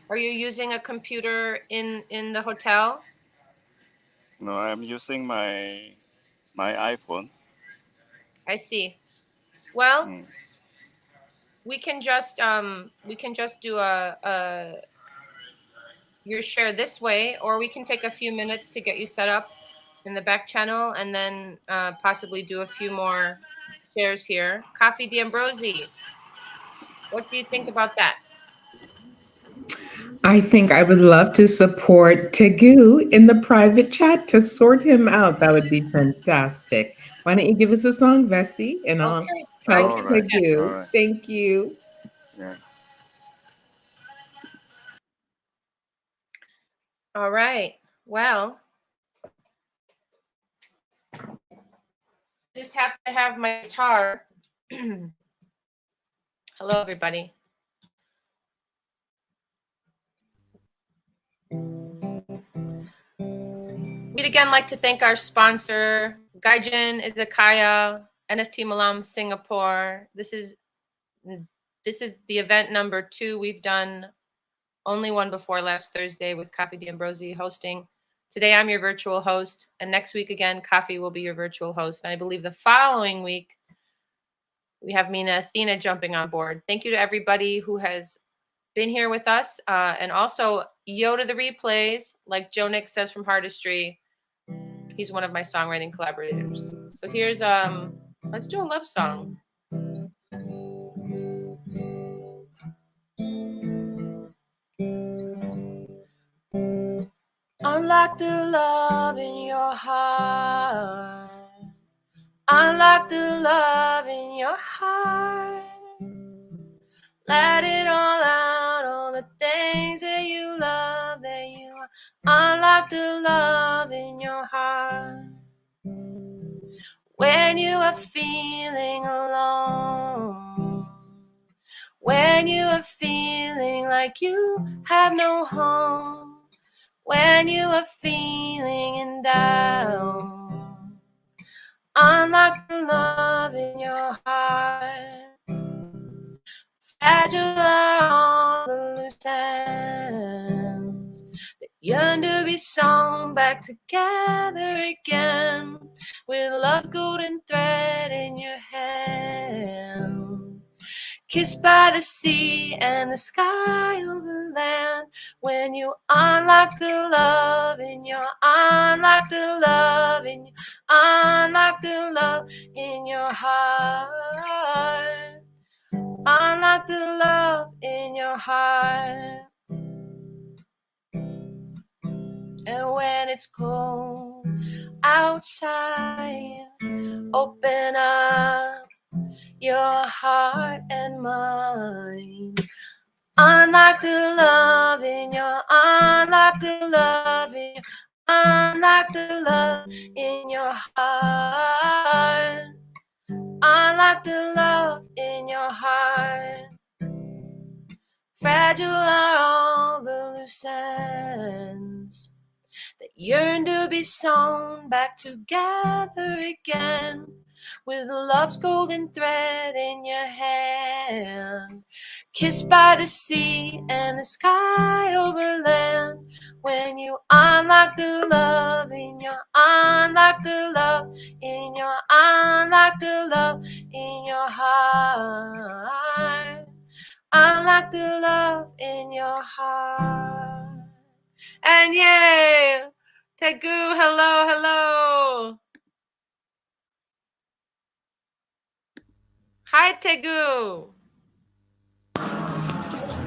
Are you using a computer in the hotel? No, I'm using my iPhone. I see. Well, Mm. we can just do a your share this way, or we can take a few minutes to get you set up in the back channel and then possibly do a few more shares here. Coffee D'Ambrosi, what do you think about that? I think I would love to support Tegu in the private chat to sort him out. That would be fantastic. Why don't you give us a song, Vessi, and I'll Okay, I help All can do right. that. All Tegu. right. Thank you. Yeah. All right. Well, just happen to have my guitar. Hello, everybody. We'd again like to thank our sponsor, Gaijin Izakaya, NFT Malam Singapore. This is the event number 2 we've done. Only one before last Thursday with Coffee D'Ambrosi hosting. Today I'm your virtual host, and next week again, Coffee will be your virtual host. And I believe the following week we have Mina Athena jumping on board. Thank you to everybody who has been here with us, and also Yoda the replays, like Joe Nick says from Hardistry. He's one of my songwriting collaborators. So here's let's do a love song. Unlock the love in your heart. Unlock the love in your heart. Let it all out, all the things that you love, that you are. Unlock the love in your heart. When you are feeling alone, when you are feeling like you have no home, when you are feeling in doubt, unlock the love in your heart. Fragile are all the loose ends that Yearn to be sung back together again, with love golden thread in your hand. Kissed by the sea and the sky over land, when you unlock the love in your unlock the love in your unlock the love in your heart. Unlock the love in your heart. And when it's cold outside, open up your heart and mind. Unlock the love in your unlock the love in your unlock the love in your heart. Unlock the love in your heart. Fragile are all the loose ends that yearn to be sewn back together again, with love's golden thread in your hand. Kissed by the sea and the sky over land, when you unlock the love in your unlock the love in your unlock the love in your heart. Unlock the love in your heart. And yay! Tegu, hello, hello. Hi, Tegu.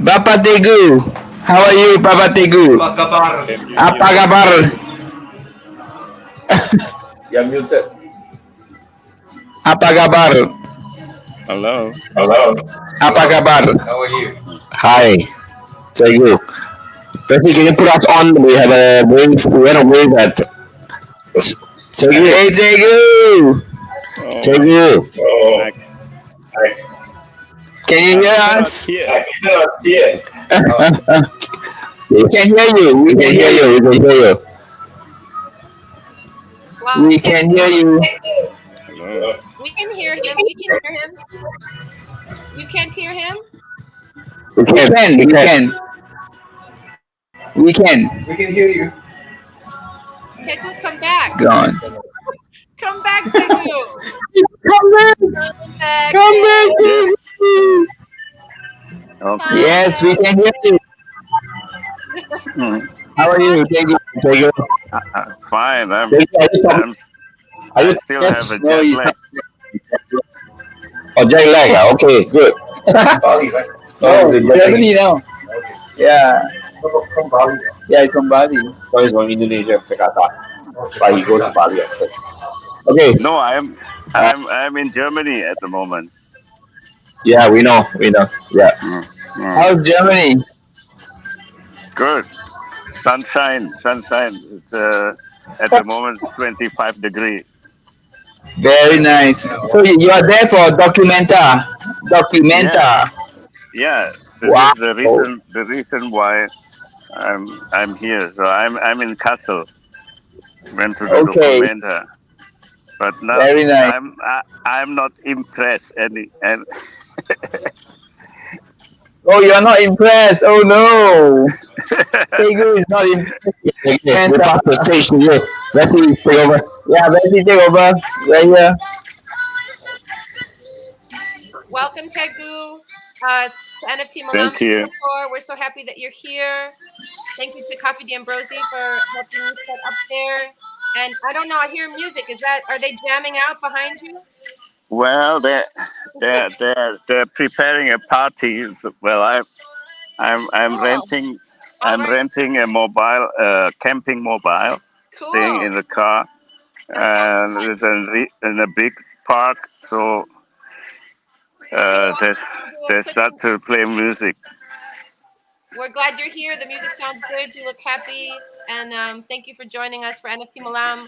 Bapak Tegu, how are you, Bapak Tegu? Apa kabar? You're muted. Apa kabar? Hello. Hello. Apa kabar? How are you? Hi, Tegu. Percy, can you put us on? We have a wave. We had a wave at Tegu. Hey, Tegu. Tegu. Oh. Can you hear cannot us? hear. I cannot hear. We can hear you. We can hear you. We can hear you. Well, We can hear you. Hello. we can hear him. We can hear him. You can't hear him? We We can. can. We We can. can. We can. We can hear you. Tegu, come back. It's gone. Come back, Tegu. Come back. Come back. Come back. Yes. Tegu. Okay. Yes, we can hear you. Hmm. How are you, Tegu? Tegu. Fine. Tegu, are you I still have a No, jet he's lag. Oh, jet lag. Okay, good. Bali, right? No, the jet lag. Germany now. Yeah. From Bali. Yeah, it's from Bali. So he's from Indonesia, Jakarta. But he goes to Bali at first. Okay. No, I'm in Germany at the moment. Yeah, we know. We know. Yeah. How's Germany? Good. Sunshine. It's at the moment 25 degree. Very nice. So you are there for Documenta. Documenta. Yeah. This Wow. is the reason why I'm here. So I'm in Kassel. Went to the Okay. Documenta. But now Very nice. I'm not impressed and Oh, you're not impressed. Oh no. Tegu is not impressed. Okay, we pass the stage to you. Let's see, take over. Yeah, Bessie, take over. Right here. Welcome, Tegu, to NFT Malam, Thank you. Singapore. We're so happy that you're here. Thank you to Coffee D'Ambrosi for helping you set up there. And I don't know, I hear music. Are they jamming out behind you? Well, they're preparing a party. Well, I'm Cool. renting All I'm right. renting a mobile camping mobile, staying Cool. in the car, That sounds and fun. it's in a big park. So they We'll do a they quick start to play music. We're glad you're here. The music sounds good. You look happy. And thank you for joining us for NFT Malam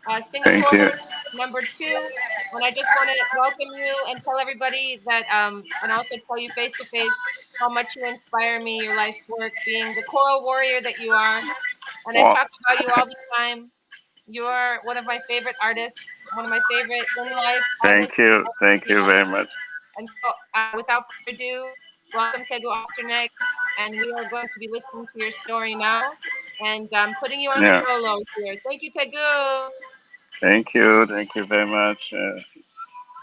Thank Singapore you. #2. And I just want to welcome you and tell everybody that, and also tell you face to face how much you inspire me, your life's work, being the choral warrior that you are. And I Oh, talk about you all the time. You're one of my favorite artists, one of my favorite in life artists. thank you very much. And so, without further ado, Welcome, Tegu Osternick. And we are going to be listening to your story now. And I'm putting you on Yeah. solo here. Thank you, Tegu. Thank you very much.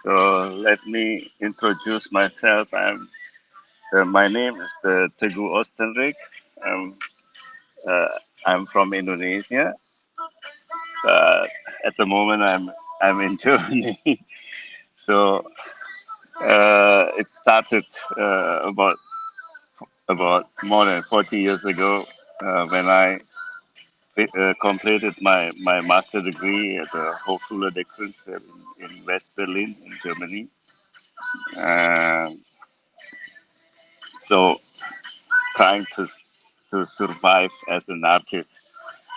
So let me introduce myself. My name is Teguh Ostenrik. Um, uh, I'm from Indonesia, but at the moment I'm in Germany. So it started about more than 40 years ago when I completed my master degree at the Hochschule der Künste in West Berlin in Germany. Um, so trying to survive as an artist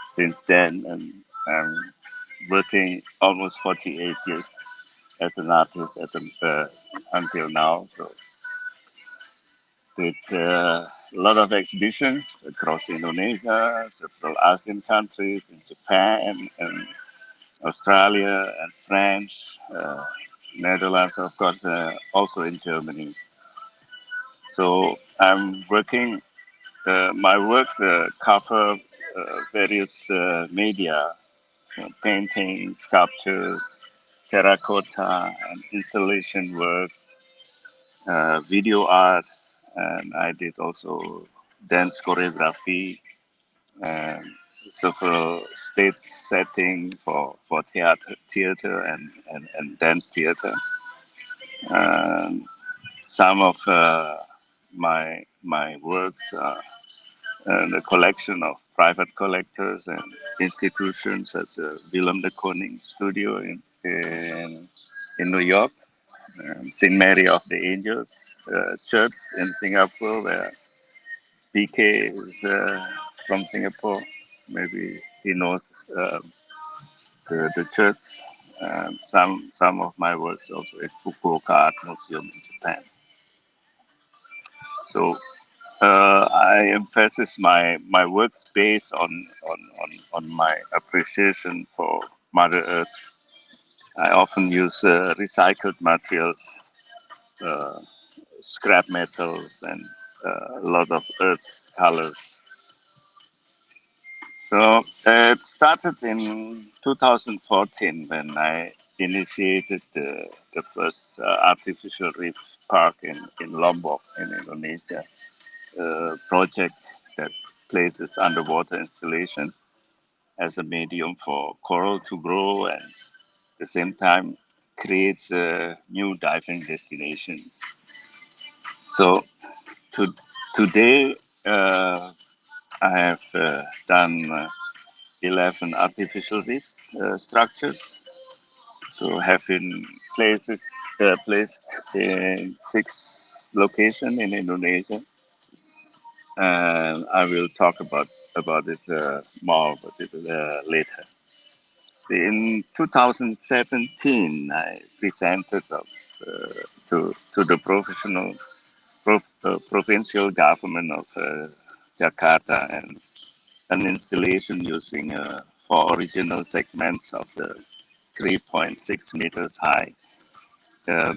since then, and I'm working almost 48 years as an artist until now. So did a lot of exhibitions across Indonesia, several Asian countries, in Japan and Australia and France, Netherlands, of course, also in Germany. So I'm working. My works cover various media, painting, sculptures, terracotta, and installation work, video art, and I did also dance choreography and several stage setting for theater and dance theater. Um, some of my works are the collection of private collectors and institutions such as Willem de Koning Studio in New York, St. Mary of the Angels Church in Singapore, where PK is from Singapore. Maybe he knows the church. Some of my works also at Fukuoka Art Museum in Japan. So I emphasize my works based on my appreciation for Mother Earth. I often use recycled materials, uh, scrap metals, and a lot of earth colors. So it started in 2014 when I initiated the first artificial reef park in Lombok in Indonesia, a project that places underwater installation as a medium for coral to grow and at the same time creates new diving destinations. So to, today I have done 11 artificial reef structures. So have been placed in 6 locations in Indonesia, and I will talk about it more about it later. See, in 2017, I presented to the provincial government of Jakarta and an installation using 4 original segments of the 3.6 meters high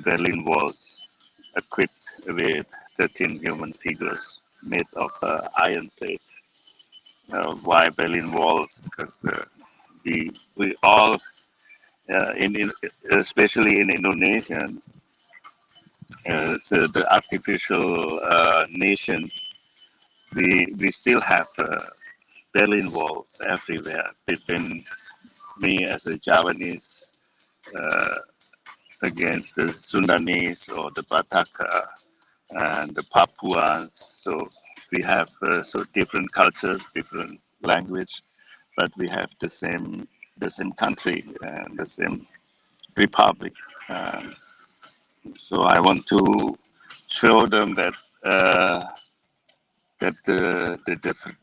Berlin walls, equipped with 13 human figures made of iron plates. Why Berlin walls? Because we all, especially in Indonesia, so the artificial nation, we still have Berlin walls everywhere between me as a Javanese against the Sundanese or the Bataka and the Papuans. So we have so different cultures, different language, but we have the same country and the same republic. Um, so I want to show them that the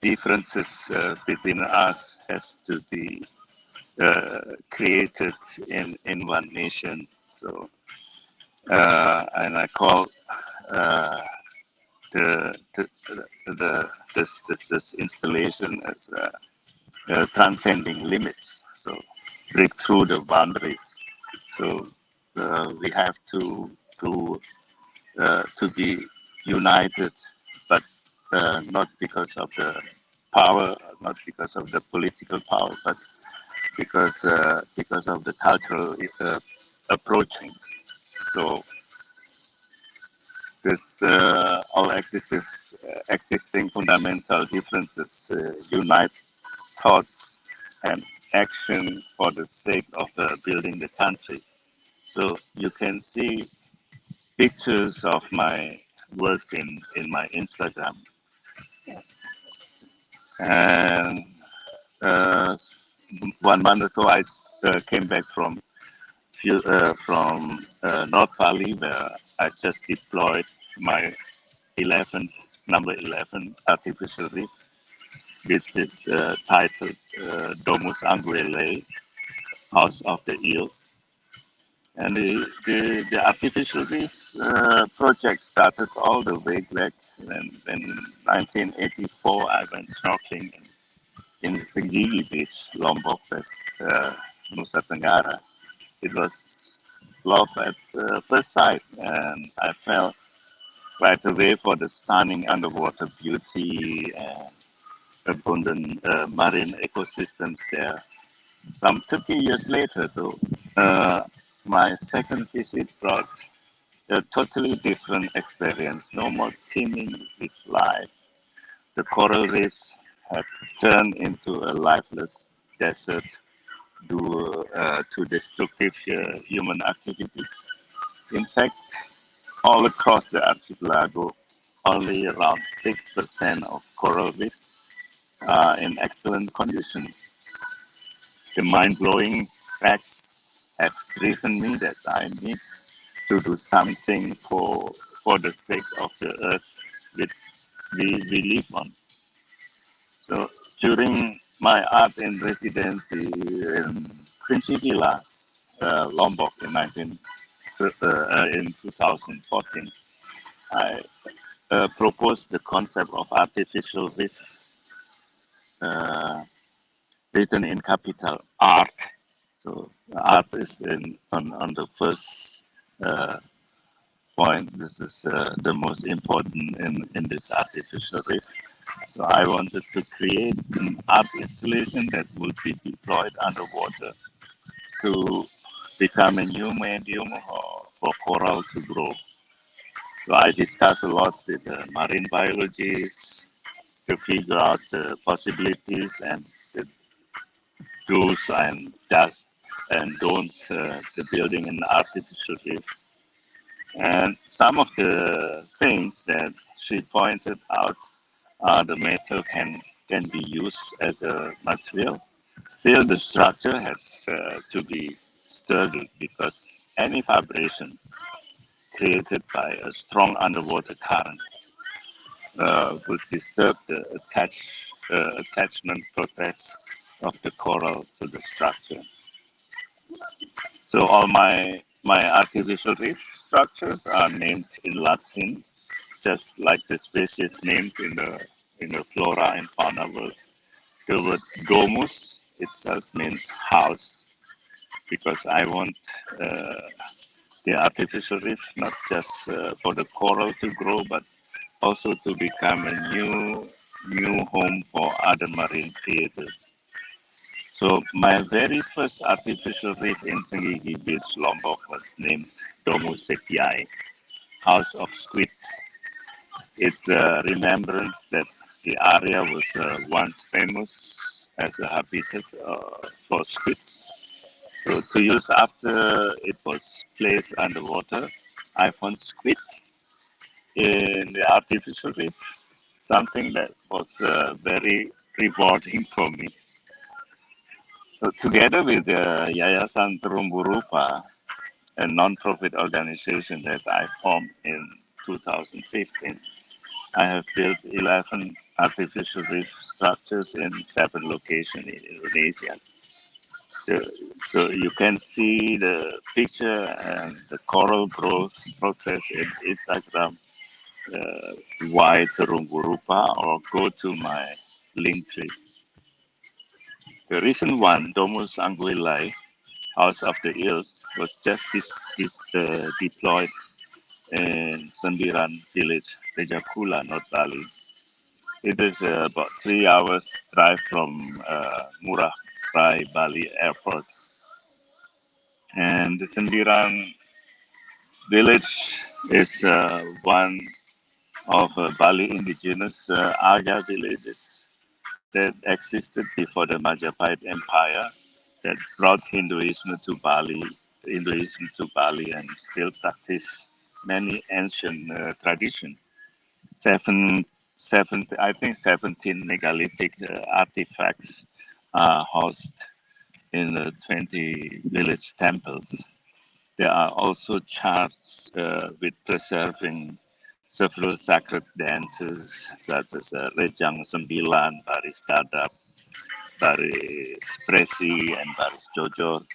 differences between us has to be created in one nation. So and I call uh, this installation as transcending limits. So break through the boundaries. So we have to be united, but not because of the power, not because of the political power, but because of the cultural approaching. So this all existing fundamental differences unite thoughts and action for the sake of building the country. So you can see pictures of my works in my Instagram, and uh, 1 month ago I came back from North Bali, where I just deployed my 11th number 11 artificial reef, which is titled Domus Anguillae, House of the Eels. And the artificial reef project started all the way back when in 1984 I went snorkeling in Senggigi Beach, Lombok, West Nusa Tenggara. It was love at first sight, and I fell right away for the stunning underwater beauty and abundant marine ecosystems there. Some 50 years later, though, my second visit brought a totally different experience. No more teeming with life. The coral reefs had turned into a lifeless desert due to destructive human activities. In fact, all across the archipelago, only around 6% of coral reefs are in excellent condition. The mind-blowing facts have driven me that I need to do something for the sake of the earth that we live on. So during my art in residency in Quincy Villas, Lombok in 2014, I proposed the concept of artificial reef written in capital art. So art is on the first point. This is the most important in this artificial reef. So I wanted to create an art installation that would be deployed underwater to become a new medium for coral to grow. So I discussed a lot with marine biologists to figure out the possibilities and the do's and don'ts to building an artificial reef. And some of the things that she pointed out are the metal can be used as a material. Still, the structure has to be sturdy because any vibration created by a strong underwater current would disturb the attachment process of the coral to the structure. So all my artificial reef structures are named in Latin, just like the species names in the flora and fauna world. The word domus itself means house, because I want the artificial reef not just for the coral to grow, but also to become a new home for other marine creatures. So my very first artificial reef in Senggigi Beach, Lombok, was named Domus Sepiai, House of Squids. It's a remembrance that the area was once famous as a habitat for squids. So to use after it was placed underwater, I found squids in the artificial reef, something that was very rewarding for me. So together with Yayasan Terumbu Rupa, a non-profit organization that I formed in 2015, I have built 11 artificial reef structures in 7 locations in Indonesia. So you can see the picture and the coral growth process in Instagram, Y Terumbu Rupa, or go to my link tree. The recent one, Domus Anguillae, House of the Eels, was just deployed in Sembiran village, Rejakula, North Bali. It is about 3 hours drive from Murah Rai Bali Airport. And the Sembiran village is one of Bali indigenous Arya villages that existed before the Majapahit Empire that brought Hinduism to Bali and still practice many ancient traditions. I think 17 megalithic artifacts are housed in the 20 village temples. There are also charts with preserving several sacred dances such as Rejang Sembilan, Baris Dadap, Baris Presi, and Baris Jojor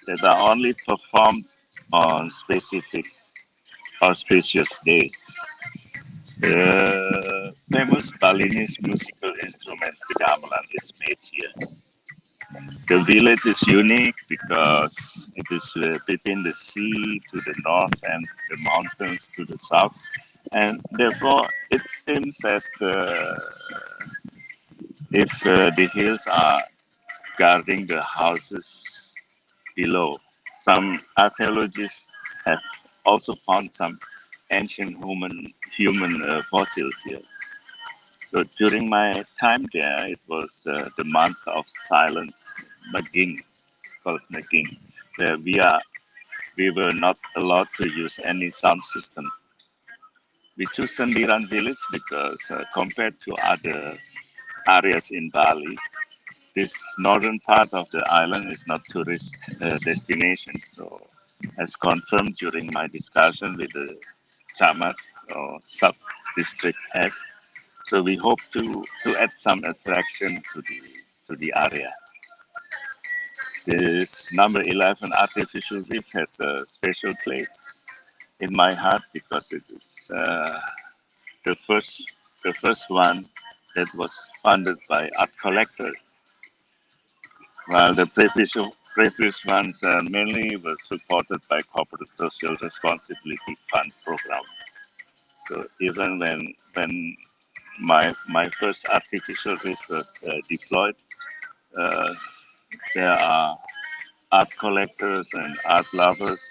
that are only performed on specific auspicious days. The famous Balinese musical instrument gamelan is made here. The village is unique because it is between the sea to the north and the mountains to the south, and therefore it seems as if the hills are guarding the houses below. Some archaeologists have also found some ancient human fossils here. So during my time there, it was the month of silence, Maging, called Maging, where we were not allowed to use any sound system. We choose Sembiran village because compared to other areas in Bali, this northern part of the island is not tourist destination. So, as confirmed during my discussion with the Chamat or sub-district head, so we hope to add some attraction to the area. This number 11 artificial reef has a special place in my heart because it is the first one that was funded by art collectors, while the previous ones mainly were supported by corporate social responsibility fund program. So even when my first artificial reef was deployed, uh, there are art collectors and art lovers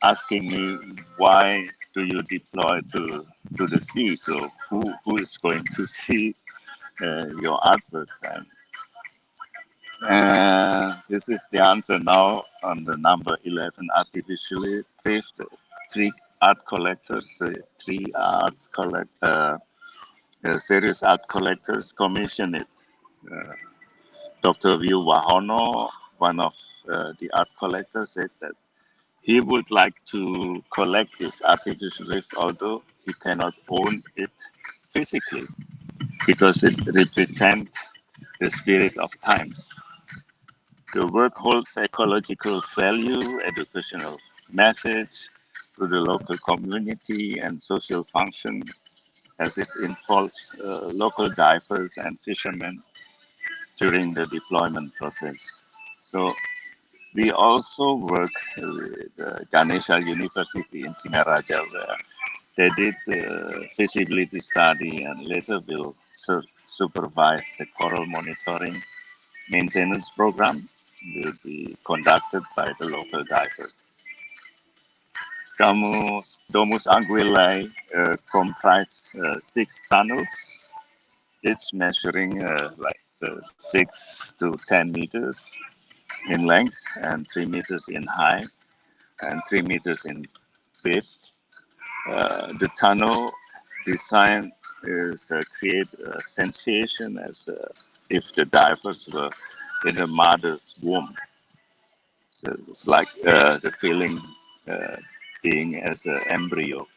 asking me why do you deploy to the sea? So who is going to see your artworks? And this is the answer now on the number 11 artificially placed. Three art collectors, serious art collectors commissioned it. Dr. View Wahono, one of the art collectors, said that he would like to collect this artificial reef, although he cannot own it physically because it represents the spirit of times. The work holds ecological value, educational message to the local community, and social function as it involves local divers and fishermen during the deployment process. So we also work with Ganesha University in Singaraja, where they did the feasibility study and later will supervise the coral monitoring maintenance program will be conducted by the local divers. Domus Anguillae comprise 6 tunnels, each measuring 6 to 10 meters in length and 3 meters in height and 3 meters in width. The tunnel design is create a sensation as if the divers were in a mother's womb. So it's like the feeling being as an embryo.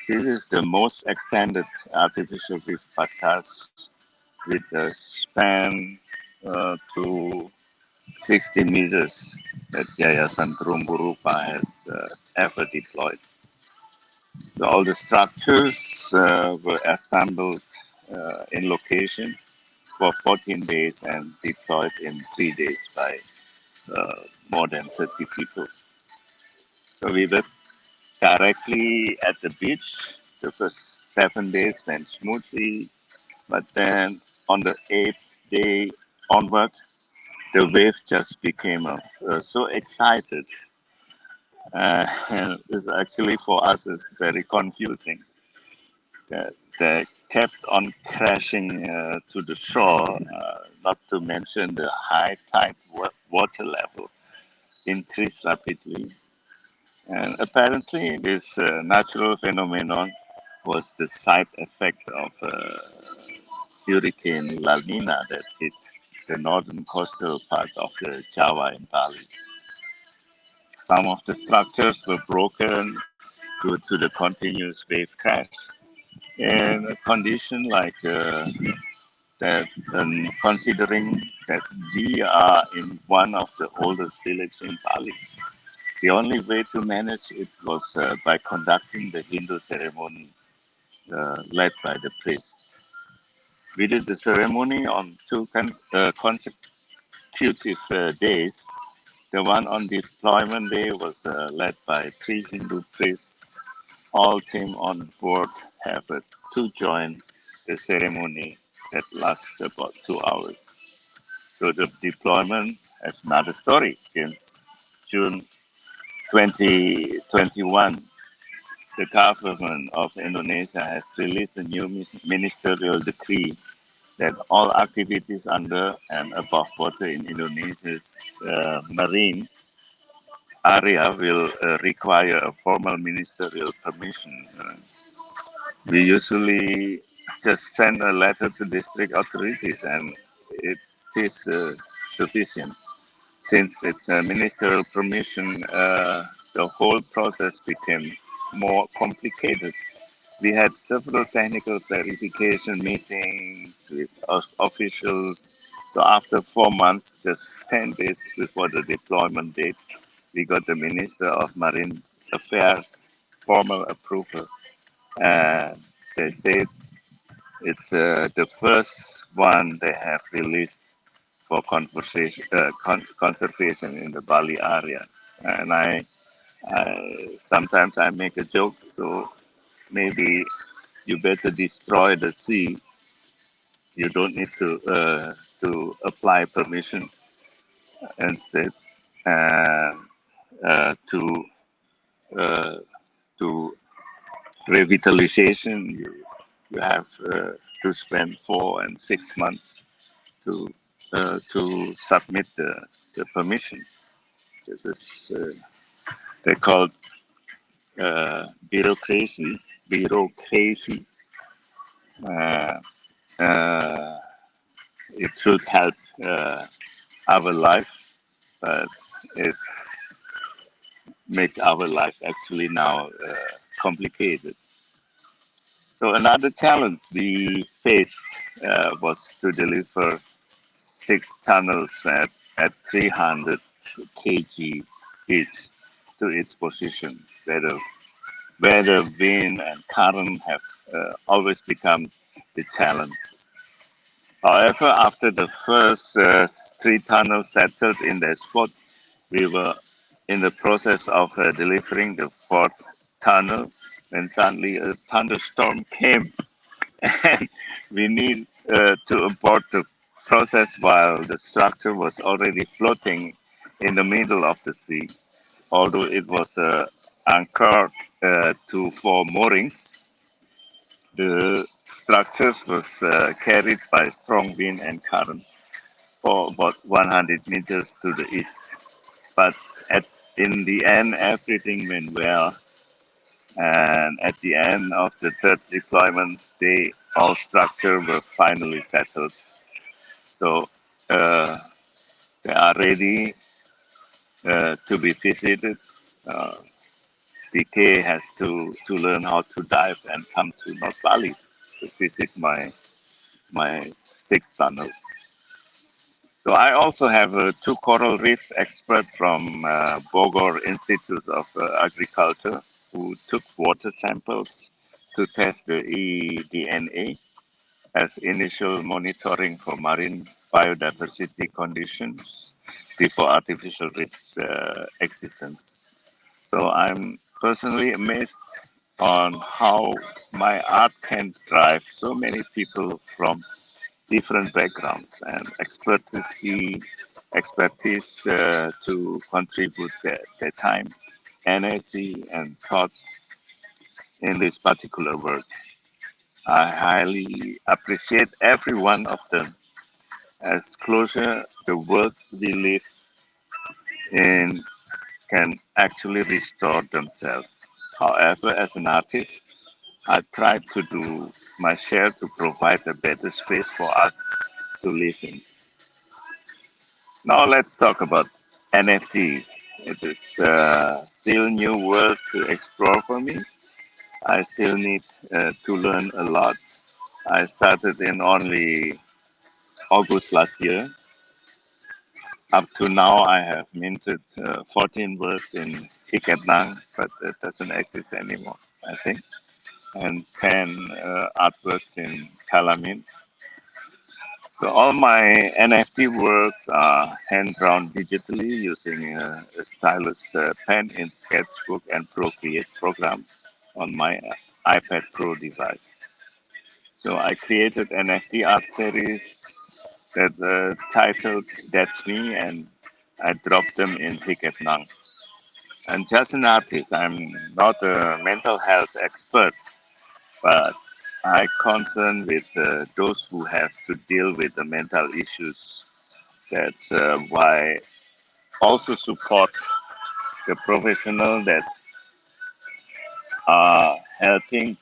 This is the most extended artificial reef facade with a span to 60 meters that Yayasan Terumbu Rupa has ever deployed. So all the structures were assembled in location for 14 days and deployed in 3 days by more than 30 people. So directly at the beach. The first 7 days went smoothly, but then on the eighth day onward, the wave just became so excited. And it's actually for us is very confusing. They kept on crashing to the shore, not to mention the high tide water level increased rapidly. And apparently, this natural phenomenon was the side effect of Hurricane La Nina that hit the northern coastal part of the Java in Bali. Some of the structures were broken due to the continuous wave crash. In a condition like that, considering that we are in one of the oldest villages in Bali, the only way to manage it was by conducting the Hindu ceremony led by the priest. We did the ceremony on two consecutive days. The one on deployment day was led by three Hindu priests. All came on board have to join the ceremony that lasts about 2 hours. So the deployment is another story. Since June 2021, the government of Indonesia has released a new ministerial decree that all activities under and above water in Indonesia's marine area will require a formal ministerial permission. We usually just send a letter to district authorities and it is sufficient. Since it's a ministerial permission, the whole process became more complicated. We had several technical clarification meetings with officials. So after 4 months, just 10 days before the deployment date, we got the Minister of Marine Affairs formal approval. And they said it's the first one they have released for conservation in the Bali area. And sometimes I make a joke, so maybe you better destroy the sea. You don't need to apply permission instead to uh, to revitalization. You have to spend 4 and 6 months to submit the permission. This is they call bureaucracy. Bureaucracy. Uh, uh, it should help our life, but it makes our life actually now complicated. So another challenge we faced was to deliver 6 tunnels at 300 kg each to its position, where the weather, wind, and current have always become the challenges. However, after the first 3 tunnels settled in their spot, we were in the process of delivering the fourth tunnel when suddenly a thunderstorm came and we need to abort the process while the structure was already floating in the middle of the sea. Although it was anchored to 4 moorings, the structure was carried by strong wind and current for about 100 meters to the east. But in the end, everything went well. And at the end of the third deployment day, all structure were finally settled. So they are ready to be visited. PK has to learn how to dive and come to North Bali to visit my 6 tunnels. So I also have two coral reefs experts from Bogor Institute of Agriculture who took water samples to test the eDNA as initial monitoring for marine biodiversity conditions before artificial reefs existence. So I'm personally amazed on how my art can drive so many people from different backgrounds and expertise to contribute their time, energy, and thought in this particular work. I highly appreciate every one of them as closure the world we live in can actually restore themselves. However, as an artist, I try to do my share to provide a better space for us to live in. Now let's talk about NFT. It is still new world to explore for me. I still need to learn a lot. I started in only August last year. Up to now, I have minted 14 words in Iketlang, but it doesn't exist anymore, I think, and 10 artworks in Kalamin. So all my NFT works are hand-drawn digitally using a stylus pen in Sketchbook and Procreate program on my iPad Pro device. So I created NFT art series that titled "That's Me," and I dropped them in Vietnam. I'm just an artist. I'm not a mental health expert, but I concern with those who have to deal with the mental issues. That's why also support the professional that are helping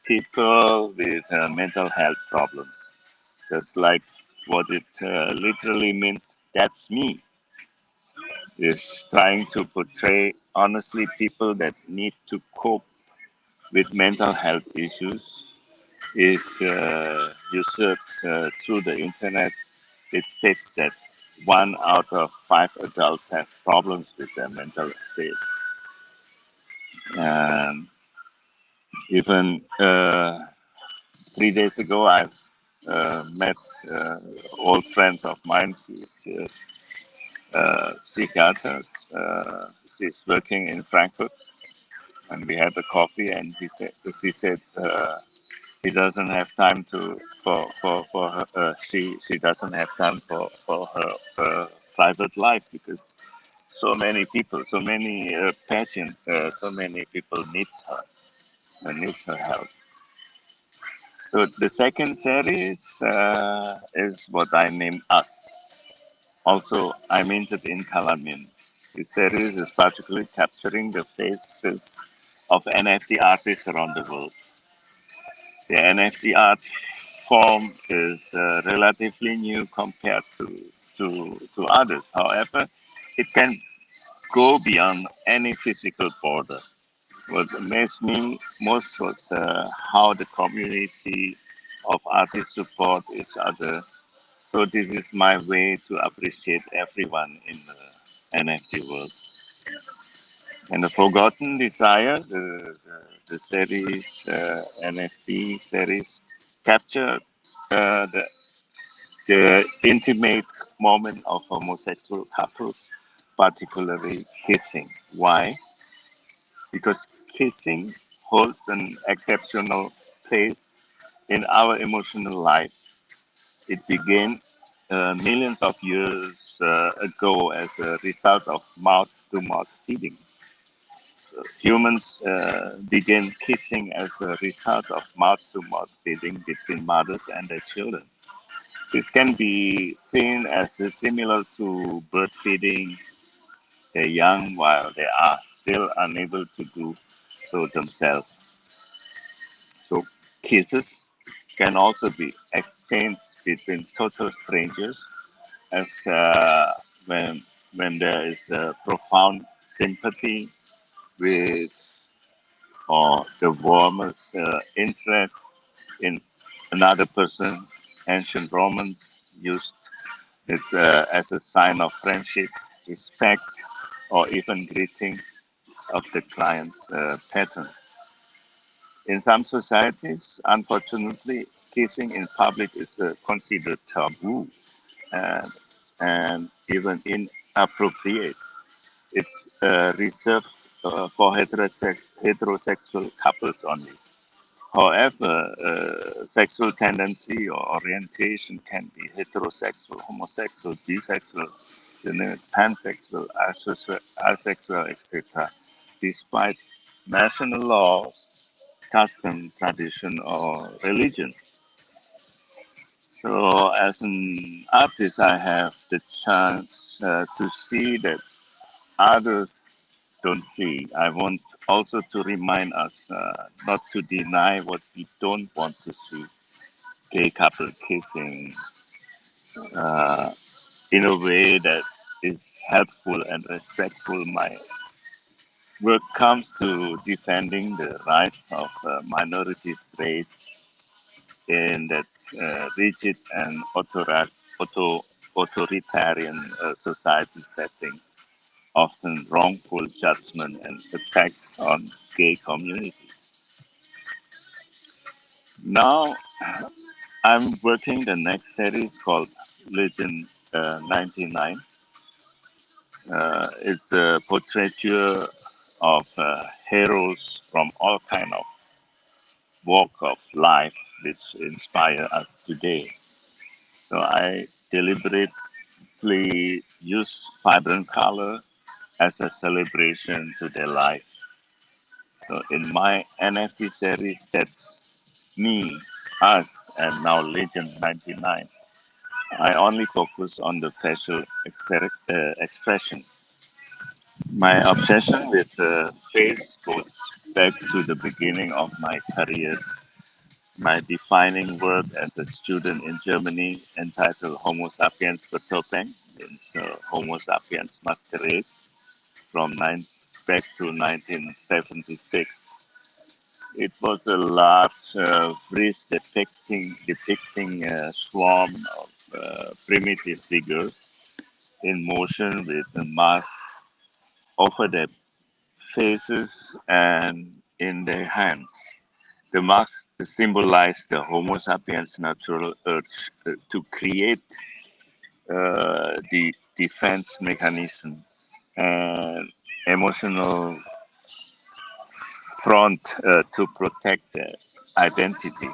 people with mental health problems. Just like what it literally means, that's me, is trying to portray honestly people that need to cope with mental health issues. If you search through the internet, it states that 1 out of 5 adults have problems with their mental state. And even 3 days ago, I've met old friends of mine. She's psychiatrist. She's working in Frankfurt, and we had a coffee. And she said he doesn't have time to for her. She doesn't have time for her private life because so many people, so many patients, so many people needs her help. So the second series is what I named Us. Also, I minted in Kalamin. This series is particularly capturing the faces of NFT artists around the world. The NFT art form is relatively new compared to others. However, it can go beyond any physical border. What amazed me most was how the community of artists support each other. So this is my way to appreciate everyone in the NFT world. And the Forgotten Desire, the series, NFT series, captured the intimate moment of homosexual couples, particularly kissing. Why? Because kissing holds an exceptional place in our emotional life. It began millions of years ago as a result of mouth to mouth feeding. Humans began kissing as a result of mouth to mouth feeding between mothers and their children. This can be seen as similar to bird feeding their young while they are still unable to do so themselves. So kisses can also be exchanged between total strangers as when there is a profound sympathy with or the warmest interest in another person. Ancient Romans used it as a sign of friendship, respect, or even greeting of the client's pattern. In some societies, unfortunately, kissing in public is considered taboo and, and even inappropriate. It's reserved for heterosexual couples only. However, sexual tendency or orientation can be heterosexual, homosexual, bisexual, pansexual, asexual, etc., despite national law, custom, tradition, or religion. So, as an artist, I have the chance to see that others don't see. I want also to remind us not to deny what we don't want to see. Gay couple kissing uh, in a way that is helpful and respectful. My work comes to defending the rights of minorities raised in that rigid and authoritarian society setting, often wrongful judgment and attacks on gay community. Now I'm working the next series called Legend 99. It's a portraiture of heroes from all kind of walk of life which inspire us today. So I deliberately use vibrant color as a celebration to their life. So in my NFT series, that's me, us, and now Legend 99. I only focus on the facial expression. My obsession with the face goes back to the beginning of my career. My defining work as a student in Germany entitled Homo sapiens Vertopeng, means Homo sapiens masquerade, from back to 1976. It was a large frieze depicting a swarm of primitive figures in motion with a mask over their faces and in their hands. The mask symbolize the Homo sapiens' natural urge to create the defense mechanism and emotional front to protect their identity.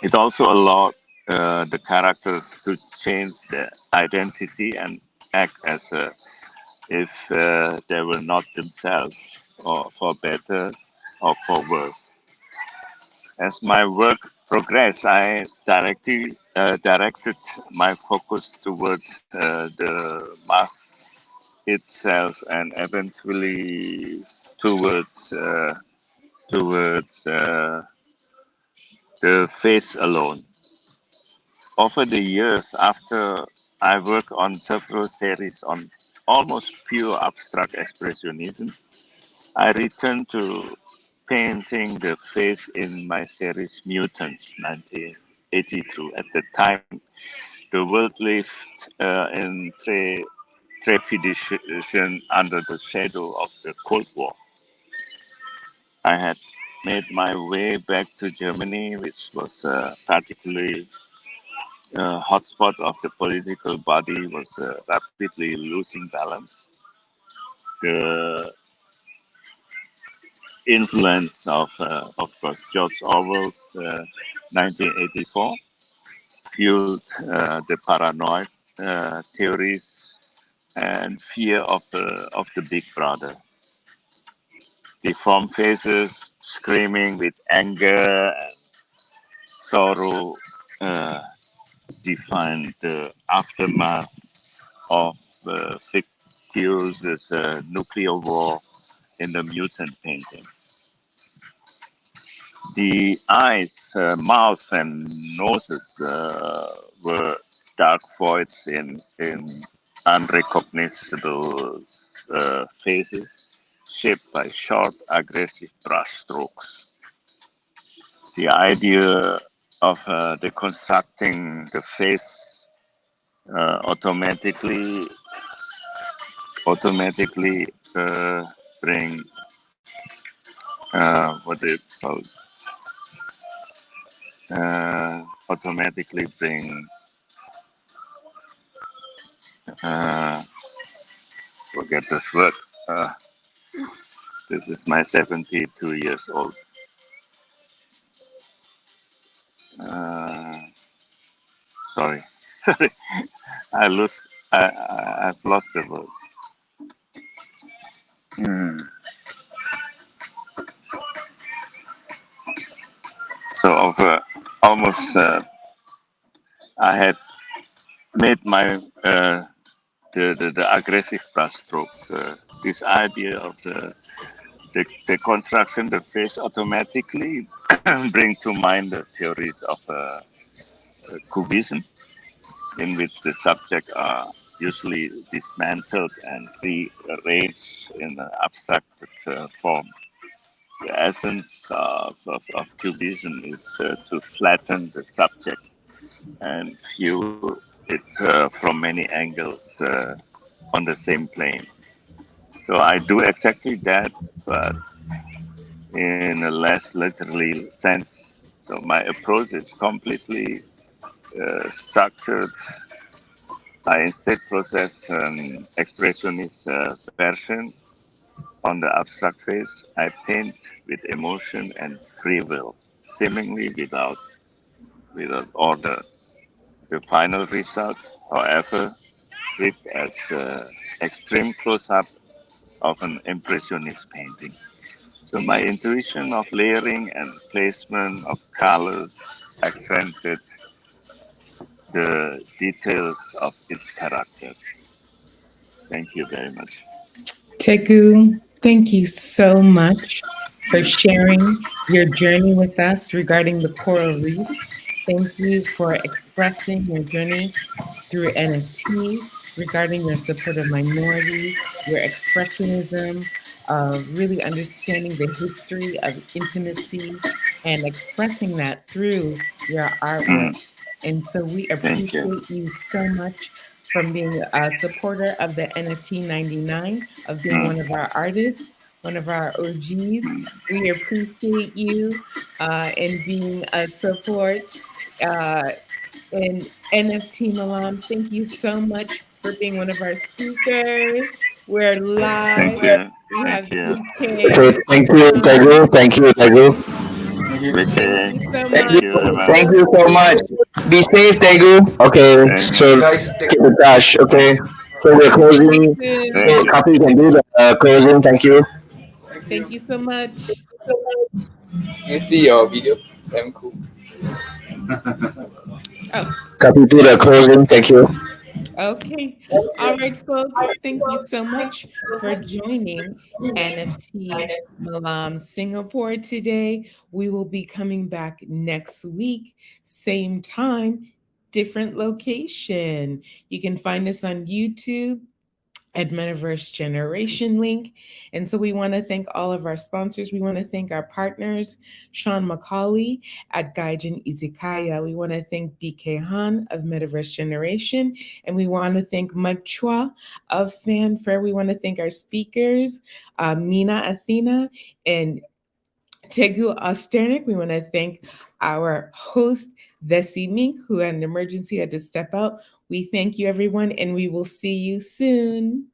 It also allowed the characters to change their identity and act as if they were not themselves, or for better or for worse. As my work progressed, I directed my focus towards the mask itself and eventually towards the face alone. Over the years, after I worked on several series on almost pure abstract expressionism, I returned to painting the face in my series Mutants 1982. At the time, the world lived in trepidation under the shadow of the Cold War. I had made my way back to Germany, which was particularly hotspot of the political body, was rapidly losing balance. The influence of course, George Orwell's 1984 fueled the paranoid theories and fear of the Big Brother. Deformed faces, screaming with anger and sorrow, uh, define the aftermath of fictitious nuclear war in the mutant painting. The eyes, mouth, and noses were dark voids in unrecognizable faces, shaped by short, aggressive brushstrokes. The idea of deconstructing the face automatically bring what they call automatically bring uh, forget this word. Uh, this is my 72 years old. Uh, sorry, sorry. I've lost the word. Hmm. So over almost, I had made my the aggressive brushstrokes. This idea of the construction, the face automatically bring to mind the theories of cubism, in which the subject are usually dismantled and rearranged in an abstracted form. The essence of cubism is to flatten the subject and view it from many angles on the same plane. So I do exactly that, but in a less literally sense. So my approach is completely structured. I instead process an expressionist version on the abstract face. I paint with emotion and free will, seemingly without order. The final result, however, read as extreme close-up of an impressionist painting. So my intuition of layering and placement of colors accented the details of its characters. Thank you very much. Tegu, thank you so much for sharing your journey with us regarding the coral reef. Thank you for expressing your journey through NFT regarding your support of minorities, your expressionism, of really understanding the history of intimacy and expressing that through your artwork. And so we Thank you. appreciate you so much from being a supporter of the NFT 99, of being one of our artists, one of our OGs. We appreciate you in being a support. Uh, and NFT Malam, thank you so much for being one of our speakers. We're live. Thank you. We have Thank you. Okay, BK. thank you, Tegu. Thank you, Tegu. Thank Okay. you so Thank much. you. Thank you very much. Thank you so much. Be safe, Tegu. Okay, Thank so you. keep in touch. Okay, so we're See you closing. Thank So, soon. you. Kapi can do the closing. Thank you. Thank you so much. You see your video? Damn cool. Oh, Kapi do the closing. Thank you. okay. All right, folks. Thank you so much for joining NFT Malam Singapore today. We will be coming back next week, same time, different location. You can find us on YouTube at Metaverse Generation Link. And so we want to thank all of our sponsors. We want to thank our partners, Sean McCauley at Gaijin Izakaya. We want to thank BK Han of Metaverse Generation. And we want to thank Mike Chua of Fanfare. We want to thank our speakers, Mina Athena and Tegu Osternik. We want to thank our host, Vessi Mink, who had an emergency, had to step out. We thank you, everyone, and we will see you soon.